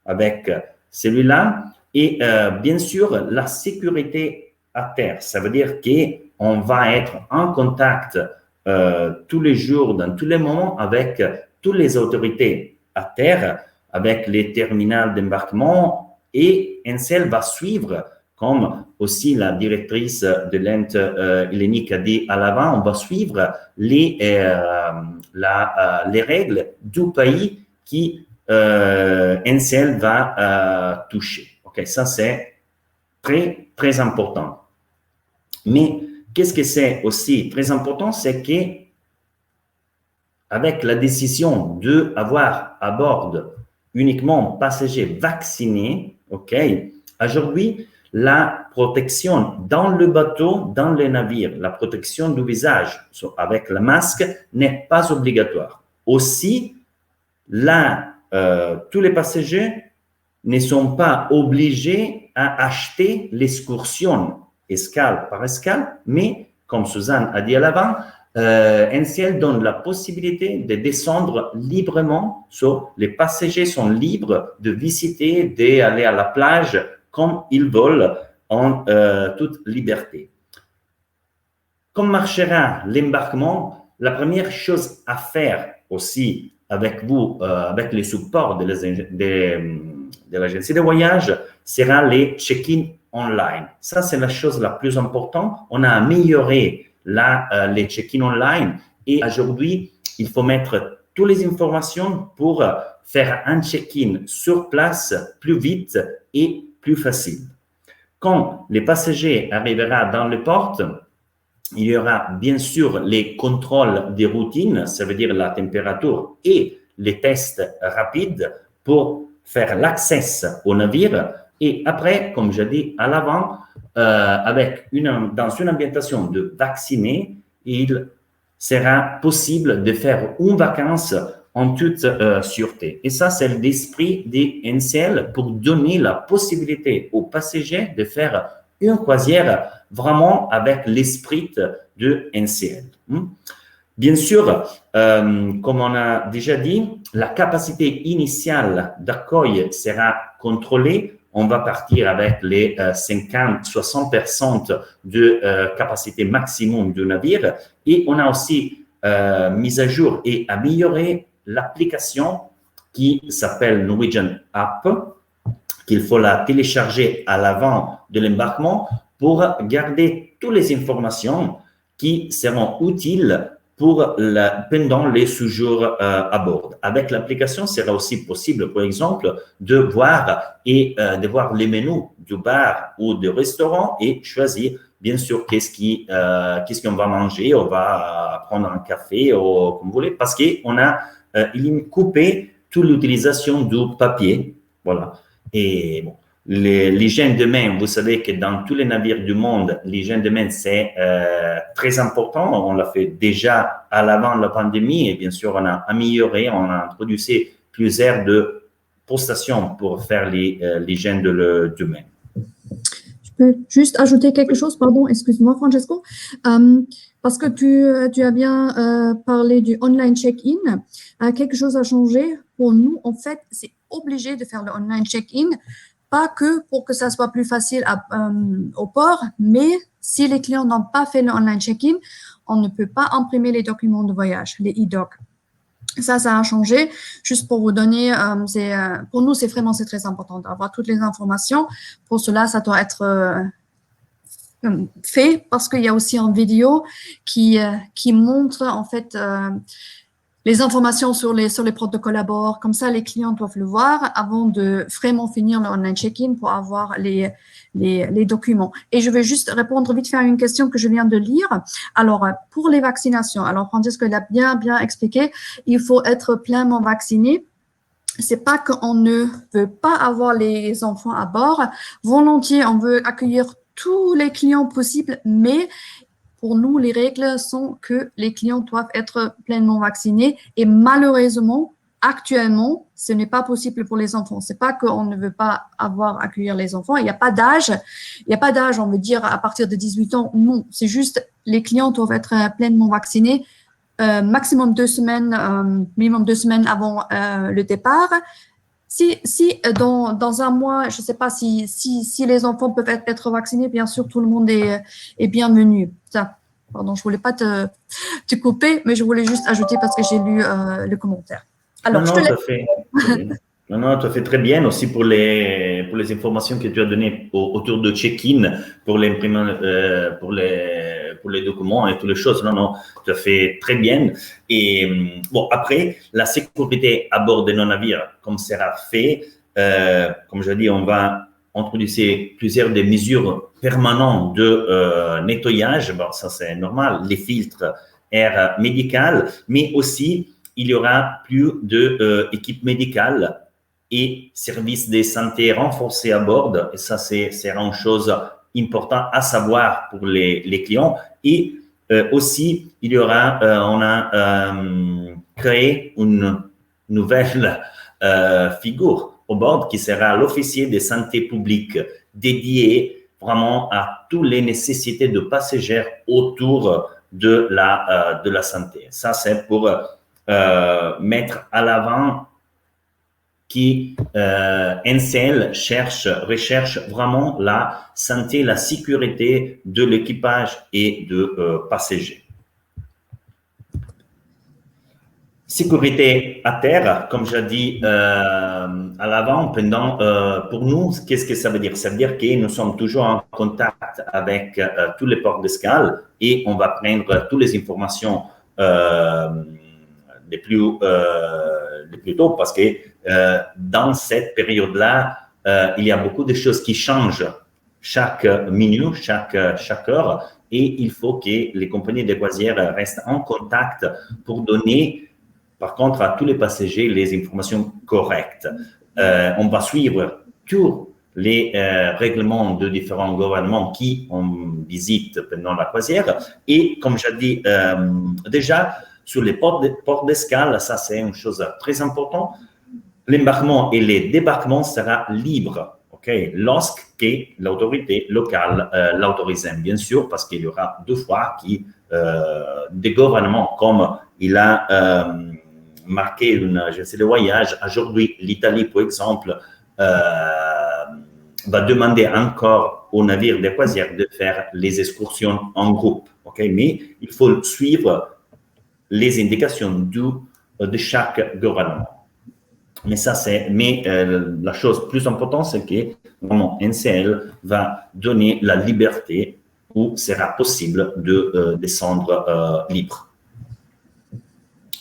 avec celui-là. Et bien sûr, la sécurité à terre, ça veut dire qu'on va être en contact tous les jours, dans tous les moments, avec toutes les autorités à terre, avec les terminaux d'embarquement, et NCL va suivre, comme aussi la directrice de l'Ente hellénique a dit à l'avant, on va suivre les règles du pays qui NCL va toucher. Okay, ça, c'est très, très important. Mais qu'est-ce que c'est aussi très important? C'est qu'avec la décision d'avoir à bord uniquement passagers vaccinés, ok, aujourd'hui, la protection dans le bateau, dans le navire, la protection du visage avec le masque n'est pas obligatoire. Aussi, là, tous les passagers ne sont pas obligés à acheter l'excursion escale par escale, mais comme Suzanne a dit à l'avant, NCL donne la possibilité de descendre librement. Les passagers sont libres de visiter, d'aller à la plage comme ils veulent en toute liberté. Comme marchera l'embarquement, la première chose à faire aussi avec vous, avec les supports de l'agence de voyage, sera les check-in online. Ça, c'est la chose la plus importante. On a amélioré les check-in online et aujourd'hui, il faut mettre toutes les informations pour faire un check-in sur place plus vite et plus facile. Quand les passagers arriveront dans les portes, il y aura bien sûr les contrôles des routines, ça veut dire la température et les tests rapides pour faire l'accès au navire. Et après, comme je dis à l'avant, dans une ambientation de vaccinés, il sera possible de faire une vacance en toute sûreté. Et ça, c'est l'esprit des NCL pour donner la possibilité aux passagers de faire une croisière vraiment avec l'esprit de NCL. Bien sûr, comme on a déjà dit, la capacité initiale d'accueil sera contrôlée. On va partir avec les 50-60% de capacité maximum du navire. Et on a aussi mis à jour et amélioré l'application qui s'appelle Norwegian App, qu'il faut la télécharger à l'avant de l'embarquement pour garder toutes les informations qui seront utiles pendant les séjours à bord. Avec l'application, il sera aussi possible, par exemple, de voir les menus du bar ou du restaurant et choisir, bien sûr, qu'est-ce qu'on va manger. On va prendre un café ou comme vous voulez, parce qu'on a coupé toute l'utilisation du papier. Voilà. Et bon, l'hygiène de main, vous savez que dans tous les navires du monde, l'hygiène de main, c'est très important. On l'a fait déjà à l'avant de la pandémie et bien sûr, on a amélioré, on a introduit plusieurs de prestations pour faire l'hygiène de main. Je peux juste ajouter quelque chose, pardon, excuse-moi Francesco, parce que tu as bien parlé du online check-in. Quelque chose a changé pour nous, en fait, c'est obligé de faire le online check-in, pas que pour que ça soit plus facile au port, mais si les clients n'ont pas fait le online check-in, on ne peut pas imprimer les documents de voyage, les e-docs. Ça a changé. Juste pour vous donner, pour nous, c'est très important d'avoir toutes les informations. Pour cela, ça doit être fait parce qu'il y a aussi une vidéo qui montre en fait les informations sur les protocoles à bord. Comme ça, les clients doivent le voir avant de vraiment finir le online check-in pour avoir les documents. Et je vais juste répondre vite fait à une question que je viens de lire. Alors, pour les vaccinations, alors Francesco l'a bien expliqué, il faut être pleinement vacciné. C'est pas qu'on ne veut pas avoir les enfants à bord. Volontiers, on veut accueillir tous les clients possibles, mais pour nous, les règles sont que les clients doivent être pleinement vaccinés et malheureusement, actuellement, ce n'est pas possible pour les enfants. C'est pas qu'on ne veut pas accueillir les enfants. Il n'y a pas d'âge. Il n'y a pas d'âge, on veut dire à partir de 18 ans. Non, c'est juste les clients doivent être pleinement vaccinés. Maximum 2 semaines, minimum 2 semaines avant le départ. Si dans un mois, je ne sais pas si les enfants peuvent être vaccinés, bien sûr, tout le monde est bienvenu. Ça, pardon, je ne voulais pas te couper, mais je voulais juste ajouter parce que j'ai lu le commentaire. Alors, non, tu as fait. Non, tu as fait très bien aussi pour les informations que tu as données autour de check-in, pour les documents et toutes les choses. Non, tu as fait très bien. Et bon, après, la sécurité à bord de nos navires, comme sera fait, comme je dis, on va introduire plusieurs des mesures permanentes de nettoyage. Bon, ça, c'est normal. Les filtres, air médical, mais aussi, il y aura plus d'équipes médicales et services de santé renforcés à bord. Et ça, c'est une chose importante à savoir pour les clients. Et aussi, on a créé une nouvelle figure au bord qui sera l'officier de santé publique dédié vraiment à toutes les nécessités de passagers autour de la santé. Ça, c'est pour mettre à l'avant qui NCL recherche vraiment la santé, la sécurité de l'équipage et de passagers. Sécurité à terre, comme j'ai dit à l'avant, pour nous, qu'est-ce que ça veut dire? Ça veut dire que nous sommes toujours en contact avec tous les ports d'escale et on va prendre toutes les informations les plus tôt parce que dans cette période-là, il y a beaucoup de choses qui changent chaque minute, chaque heure et il faut que les compagnies de croisière restent en contact pour donner par contre, à tous les passagers, les informations correctes. On va suivre tous les règlements de différents gouvernements qui on visite pendant la croisière. Et comme j'ai dit déjà, sur les ports d'escale, ça c'est une chose très importante. L'embarquement et les débarquements sera libre, lorsque l'autorité locale l'autorise, bien sûr, parce qu'il y aura 2 fois des gouvernements, comme il a marqué une agence de voyage. Aujourd'hui, l'Italie, par exemple, va demander encore aux navires de croisière de faire les excursions en groupe. Mais il faut suivre les indications de chaque gouvernement. Mais la chose plus importante, c'est que vraiment NCL va donner la liberté où sera possible de descendre libre.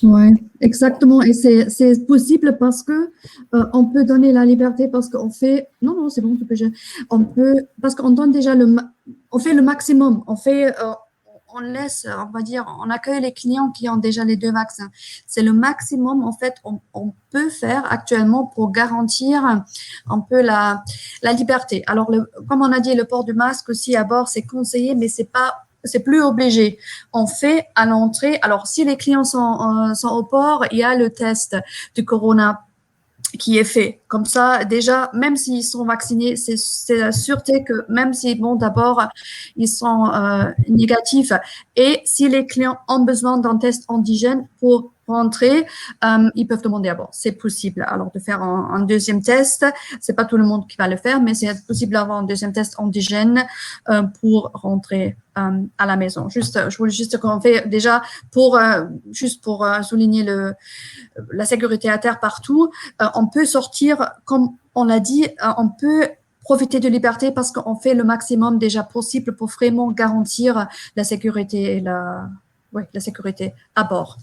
Oui, exactement. Et c'est possible parce que on peut donner la liberté parce qu'on fait. Non, c'est bon, tu peux. Parce qu'on donne déjà on fait le maximum. On laisse, on va dire, on accueille les clients qui ont déjà les 2 vaccins. C'est le maximum, en fait, on peut faire actuellement pour garantir un peu la liberté. Alors, comme on a dit, le port du masque aussi à bord, c'est conseillé, mais c'est plus obligé. On fait à l'entrée. Alors, si les clients sont au port, il y a le test du corona qui est fait. Comme ça, déjà, même s'ils sont vaccinés, c'est la sûreté que même si, d'abord, ils sont négatifs. Et si les clients ont besoin d'un test antigène pour rentrer, ils peuvent demander à bord. C'est possible. Alors, de faire un deuxième test, c'est pas tout le monde qui va le faire, mais c'est possible d'avoir un deuxième test antigène pour rentrer à la maison. Je voulais juste qu'on fait déjà pour souligner la sécurité à terre partout. On peut sortir, comme on l'a dit, on peut profiter de liberté parce qu'on fait le maximum déjà possible pour vraiment garantir la sécurité et la sécurité à bord.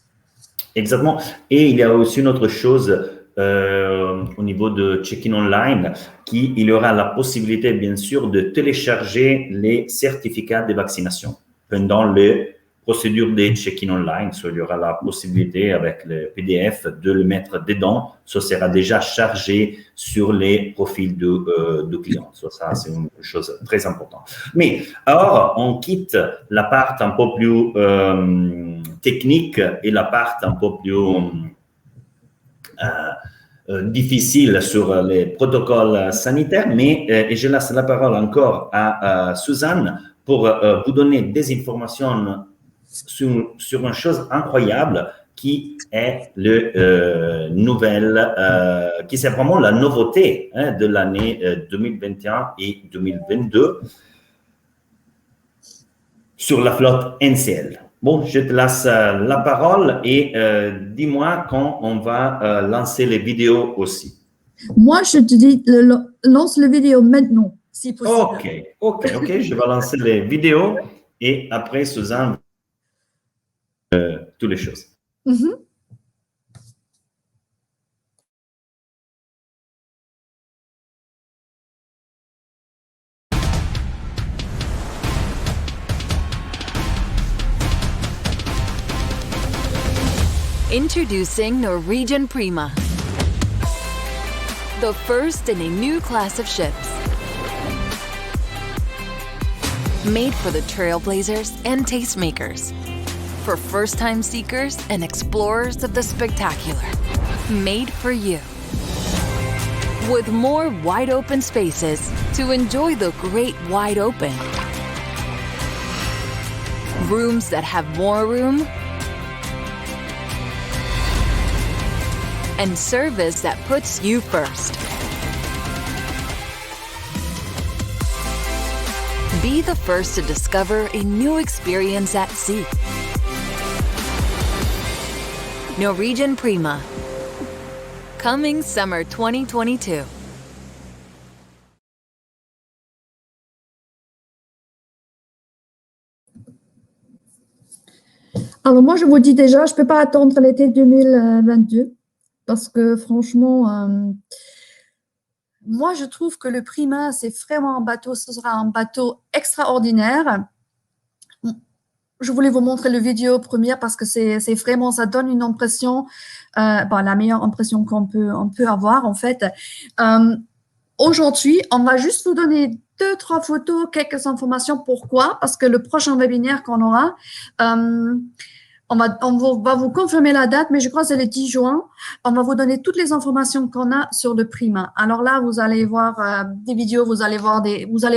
Exactement. Et il y a aussi une autre chose au niveau de check-in online, il y aura la possibilité, bien sûr, de télécharger les certificats de vaccination pendant les procédures de check-in online. Il y aura la possibilité, avec le PDF, de le mettre dedans. Ça sera déjà chargé sur les profils de clients. Ça, c'est une chose très importante. Mais alors, on quitte la part un peu plus technique et la part un peu plus difficile sur les protocoles sanitaires, et je laisse la parole encore à Suzanne pour vous donner des informations sur une chose incroyable qui est qui c'est vraiment la nouveauté de l'année 2021 et 2022 sur la flotte NCL. Bon, je te laisse la parole et dis-moi quand on va lancer les vidéos aussi. Moi, je te dis, lance les vidéos maintenant, si possible. Ok. Je vais lancer les vidéos et après, Suzanne, toutes les choses. Mm-hmm. Introducing Norwegian Prima, the first in a new class of ships. Made for the trailblazers and tastemakers, for first-time seekers and explorers of the spectacular. Made for you. With more wide-open spaces to enjoy the great wide open. Rooms that have more room. and service that puts you first. Be the first to discover a new experience at sea. Norwegian Prima. Coming summer 2022. Alors moi, je vous dis déjà, je ne peux pas attendre l'été 2022 parce que franchement, moi, je trouve que le Prima, c'est vraiment un bateau, ce sera un bateau extraordinaire. Je voulais vous montrer le vidéo première parce que c'est vraiment, ça donne une impression, la meilleure impression qu'on peut avoir en fait. Aujourd'hui, on va juste vous donner 2-3 photos, quelques informations. Pourquoi? Parce que le prochain webinaire qu'on aura, on va vous confirmer la date, mais je crois que c'est le 10 juin. On va vous donner toutes les informations qu'on a sur le Prima. Alors là, vous allez voir des vidéos, vous allez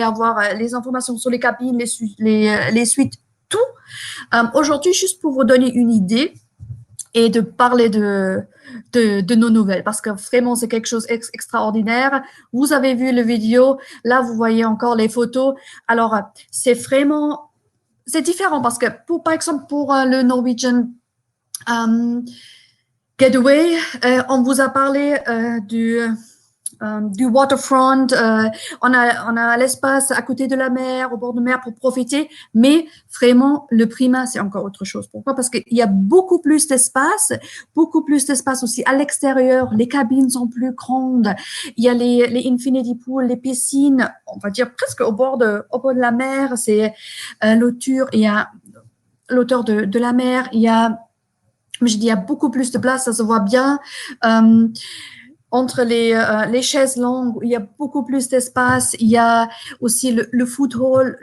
avoir les informations sur les cabines, les suites, tout. Aujourd'hui, juste pour vous donner une idée et de parler de nos nouvelles, parce que vraiment, c'est quelque chose d'extraordinaire. Vous avez vu le vidéo, là, vous voyez encore les photos. Alors, c'est différent parce que, par exemple, pour le Norwegian Getaway, on vous a parlé du waterfront, on a l'espace à côté de la mer, au bord de mer pour profiter, mais vraiment, le Prima, c'est encore autre chose. Pourquoi? Parce qu'il y a beaucoup plus d'espace aussi à l'extérieur, les cabines sont plus grandes, il y a les infinity pools, les piscines, on va dire presque au bord de la mer, c'est l'auteur de la mer, il y a beaucoup plus de place, ça se voit bien. Entre les chaises longues, il y a beaucoup plus d'espace. Il y a aussi le food hall,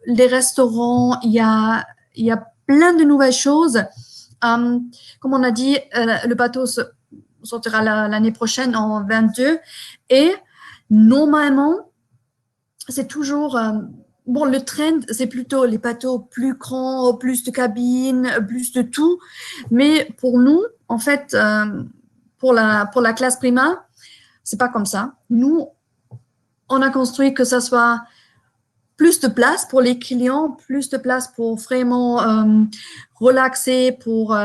les restaurants. Il y a plein de nouvelles choses. Comme on a dit, le bateau sortira l'année prochaine en 22. Et normalement, c'est toujours le trend, c'est plutôt les bateaux plus grands, plus de cabines, plus de tout. Mais pour nous, en fait, pour la classe Prima, c'est pas comme ça. Nous, on a construit que ça soit plus de place pour les clients, plus de place pour vraiment relaxer, pour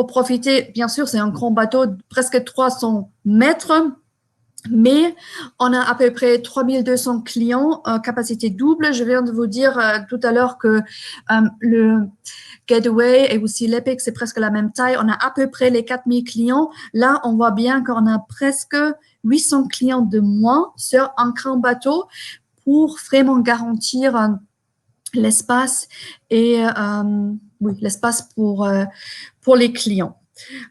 profiter. Bien sûr, c'est un grand bateau, presque 300 mètres, mais on a à peu près 3200 clients, capacité double. Je viens de vous dire tout à l'heure que le Getaway et aussi l'Epic, c'est presque la même taille. On a à peu près les 4000 clients. Là, on voit bien qu'on a presque 800 clients de moins sur un grand bateau pour vraiment garantir l'espace et l'espace pour les clients.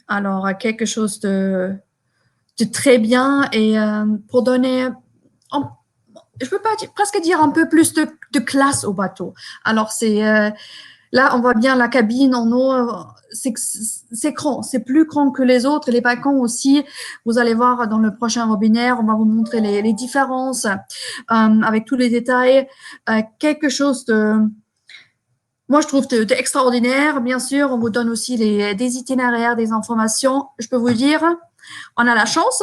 Alors, quelque chose de très bien et pour donner, je peux pas presque dire un peu plus de classe au bateau. Alors, là, on voit bien la cabine en eau, c'est grand, c'est plus grand que les autres. Les balcons aussi, vous allez voir dans le prochain webinaire, on va vous montrer les différences avec tous les détails. Quelque chose moi, je trouve d'extraordinaire. Bien sûr, on vous donne aussi des itinéraires, des informations. Je peux vous dire, on a la chance,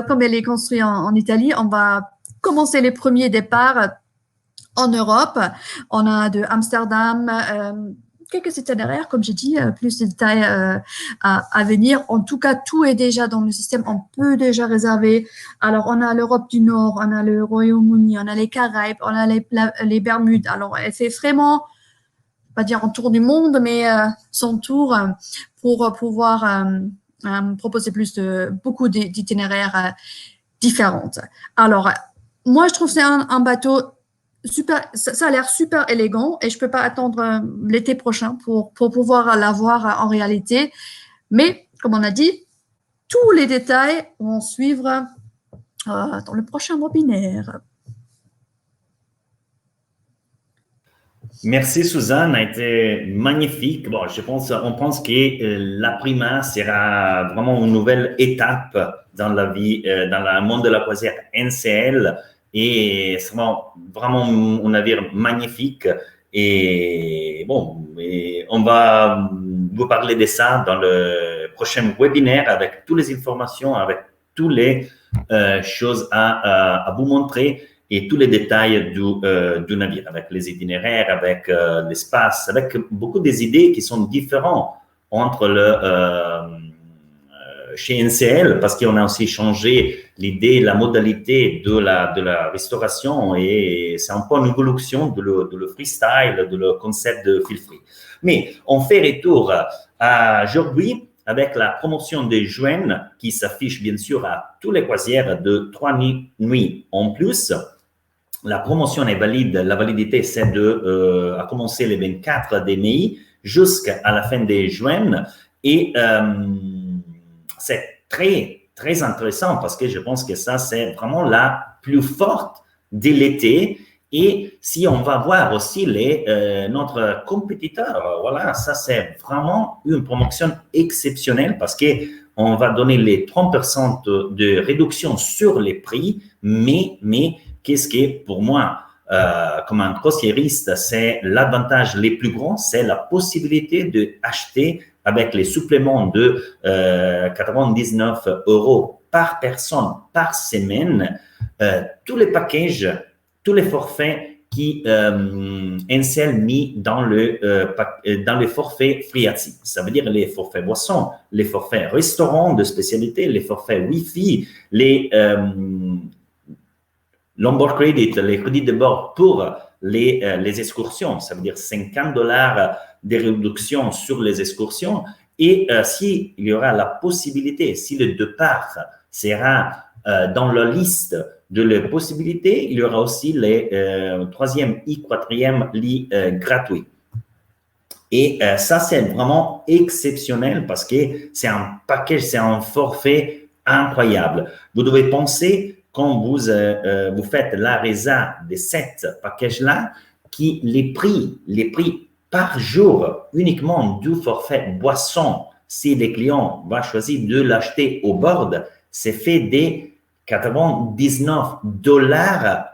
comme elle est construite en Italie, on va commencer les premiers départs en Europe. On a de Amsterdam, quelques itinéraires, comme j'ai dit, plus de détails à venir. En tout cas, tout est déjà dans le système. On peut déjà réserver. Alors, on a l'Europe du Nord, on a le Royaume-Uni, on a les Caraïbes, on a les Bermudes. Alors, c'est vraiment, pas dire un tour du monde, mais son tour pour pouvoir proposer beaucoup d'itinéraires différents. Alors, moi, je trouve que c'est un bateau super, ça a l'air super élégant et je peux pas attendre l'été prochain pour pouvoir l'avoir en réalité. Mais, comme on a dit, tous les détails vont suivre dans le prochain webinaire. Merci Suzanne, a été magnifique. Bon, on pense que la Prima sera vraiment une nouvelle étape dans la vie, dans le monde de la croisière NCL, et c'est vraiment un navire magnifique. Et bon, on va vous parler de ça dans le prochain webinaire avec toutes les informations, avec toutes les choses à vous montrer et tous les détails du navire, avec les itinéraires, avec l'espace, avec beaucoup des idées qui sont différentes entre chez NCL, parce qu'on a aussi changé l'idée, la modalité de la restauration, et c'est un peu une évolution de le freestyle, de le concept de feel free. Mais on fait retour à aujourd'hui avec la promotion de juin qui s'affiche bien sûr à tous les croisières de 3 nuits en plus. La promotion est valide, la validité c'est à commencer le 24 de mai jusqu'à la fin de juin, et c'est très, très intéressant parce que je pense que ça, c'est vraiment la plus forte de l'été. Et si on va voir aussi notre compétiteur, voilà, ça, c'est vraiment une promotion exceptionnelle parce qu'on va donner les 30% de réduction sur les prix. Mais qu'est-ce que pour moi, comme un croisiériste, c'est l'avantage le plus grand, c'est la possibilité d'acheter avec les suppléments de 99 € par personne par semaine, tous les packages, tous les forfaits qui NCL mis dans le forfait Friati. Ça veut dire les forfaits boissons, les forfaits restaurants de spécialité, les forfaits Wi-Fi, les l'onboard credit, les crédits de bord pour les excursions. Ça veut dire $50 de réduction sur les excursions. Et s'il y aura la possibilité, si le départ sera dans la liste de les possibilités, il y aura aussi les 3e et 4e lits gratuits. Et ça, c'est vraiment exceptionnel parce que c'est un package, c'est un forfait incroyable. Vous devez penser, quand vous faites la résa de cette package-là, qui les prix par jour uniquement du forfait boisson, si les clients vont choisir de l'acheter au board, c'est fait des $99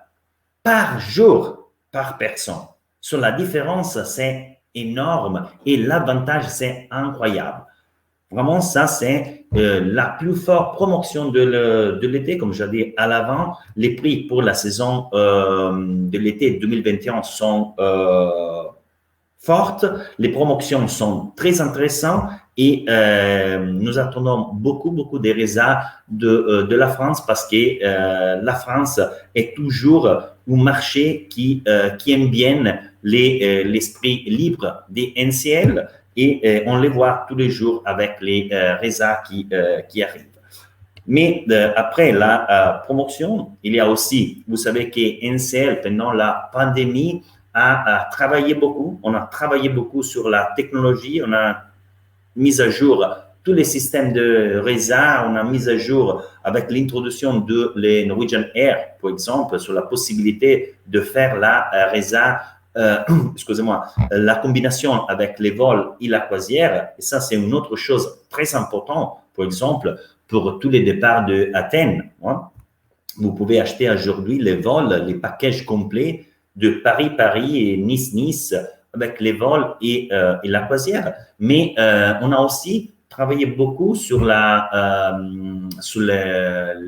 par jour par personne. Sur la différence, c'est énorme et l'avantage, c'est incroyable. Vraiment, ça, c'est la plus forte promotion de l'été. Comme je dis à l'avant, les prix pour la saison de l'été 2021 sont fortes. Les promotions sont très intéressantes et nous attendons beaucoup des résas de la France parce que la France est toujours un marché qui aime bien l'esprit libre des NCL. Et on les voit tous les jours avec les résas qui arrivent. Mais après la promotion, il y a aussi, vous savez que NCL, pendant la pandémie, a travaillé beaucoup. On a travaillé beaucoup sur la technologie. On a mis à jour tous les systèmes de résa. On a mis à jour avec l'introduction de les Norwegian Air, par exemple, sur la possibilité de faire la résa. Excusez-moi, la combinaison avec les vols et la croisière, et ça, c'est une autre chose très importante. Par exemple, pour tous les départs d'Athènes, hein, vous pouvez acheter aujourd'hui les vols, les packages complets de Paris-Paris et Nice-Nice avec les vols et la croisière. Mais on a aussi travaillé beaucoup sur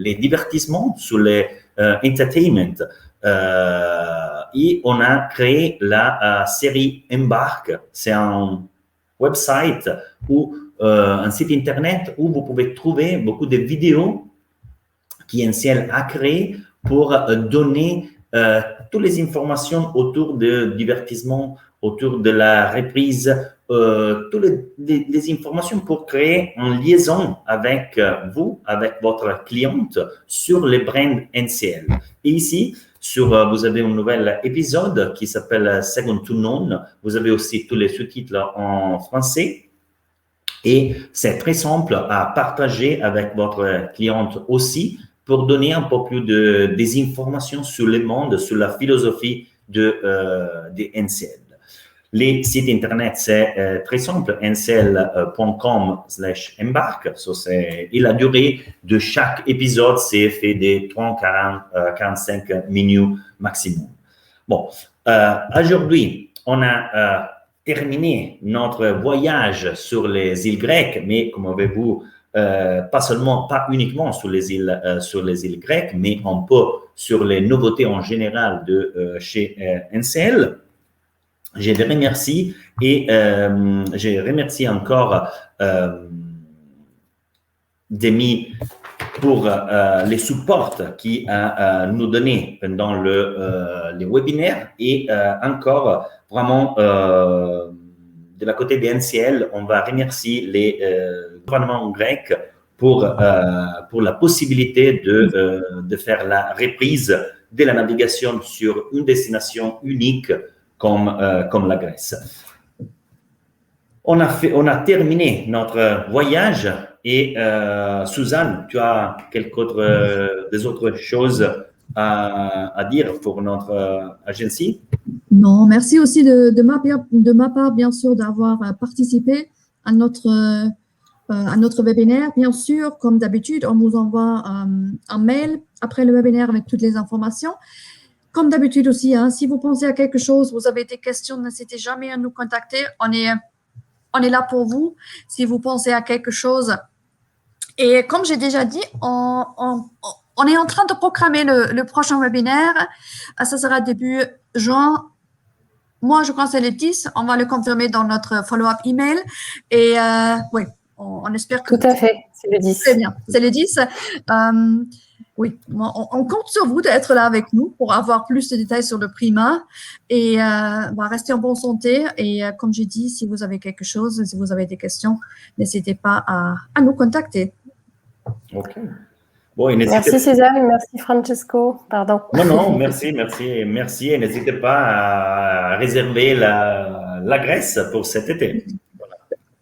les divertissements, sur les entertainment. Et on a créé la série Embark. C'est un website ou un site internet où vous pouvez trouver beaucoup de vidéos qui NCL a créé pour donner toutes les informations autour de divertissement, autour de la reprise, toutes les informations pour créer une liaison avec vous, avec votre cliente sur les brands NCL. Et ici, vous avez un nouvel épisode qui s'appelle Second to None. Vous avez aussi tous les sous-titres en français. Et c'est très simple à partager avec votre cliente aussi pour donner un peu plus des informations sur le monde, sur la philosophie de NCL. Les sites internet, c'est très simple, ncl.com/embark. Et la durée de chaque épisode, c'est fait des 30-45 minutes maximum. Bon, aujourd'hui, on a terminé notre voyage sur les îles grecques, mais comme avez-vous, pas uniquement sur les îles grecques, mais un peu sur les nouveautés en général de chez NCL. Je les remercie et je remercie encore Demi pour les supports qu'il a nous donné pendant les webinaires et encore vraiment de la côté des NCL, on va remercier les gouvernements grecs pour la possibilité de faire la reprise de la navigation sur une destination unique comme la Grèce. On a terminé notre voyage et Suzanne, tu as des autres choses à dire pour notre agence? Non, merci aussi de ma part, bien sûr, d'avoir participé à notre webinaire. Bien sûr, comme d'habitude, on vous envoie un mail après le webinaire avec toutes les informations. Comme d'habitude aussi, hein, si vous pensez à quelque chose, vous avez des questions, n'hésitez jamais à nous contacter. On est là pour vous. Si vous pensez à quelque chose. Et comme j'ai déjà dit, on est en train de programmer le prochain webinaire. Ça sera début juin. Moi, je crois que c'est le 10. On va le confirmer dans notre follow-up email. Et oui, on espère que… Tout à fait, c'est le 10. Très bien, c'est le 10. Oui, on compte sur vous d'être là avec nous pour avoir plus de détails sur le Prima et rester en bonne santé. Et comme j'ai dit, si vous avez quelque chose, si vous avez des questions, n'hésitez pas à nous contacter. OK. Bon, merci César, merci Francesco. Pardon. Non, merci. Et n'hésitez pas à réserver la Grèce pour cet été.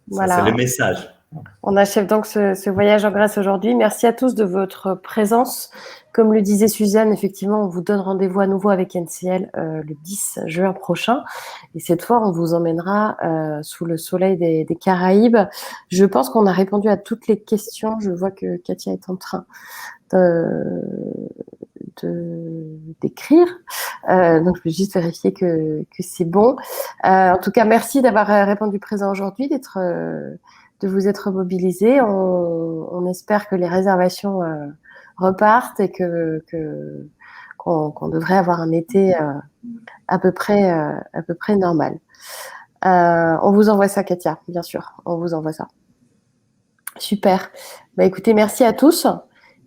Voilà. C'est le message. On achève donc ce voyage en Grèce aujourd'hui. Merci à tous de votre présence. Comme le disait Suzanne, effectivement, on vous donne rendez-vous à nouveau avec NCL le 10 juin prochain. Et cette fois, on vous emmènera sous le soleil des Caraïbes. Je pense qu'on a répondu à toutes les questions. Je vois que Katia est en train d'écrire. Donc, je vais juste vérifier que c'est bon. En tout cas, merci d'avoir répondu présent aujourd'hui, de vous être mobilisés. On espère que les réservations repartent et qu'on devrait avoir un été à peu près normal. On vous envoie ça, Katia, bien sûr. On vous envoie ça. Super. Écoutez, merci à tous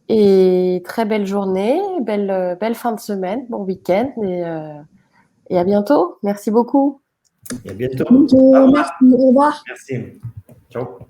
et très belle journée, belle fin de semaine, bon week-end et à bientôt. Merci beaucoup. Et à bientôt. Merci, au revoir. Merci. Ciao.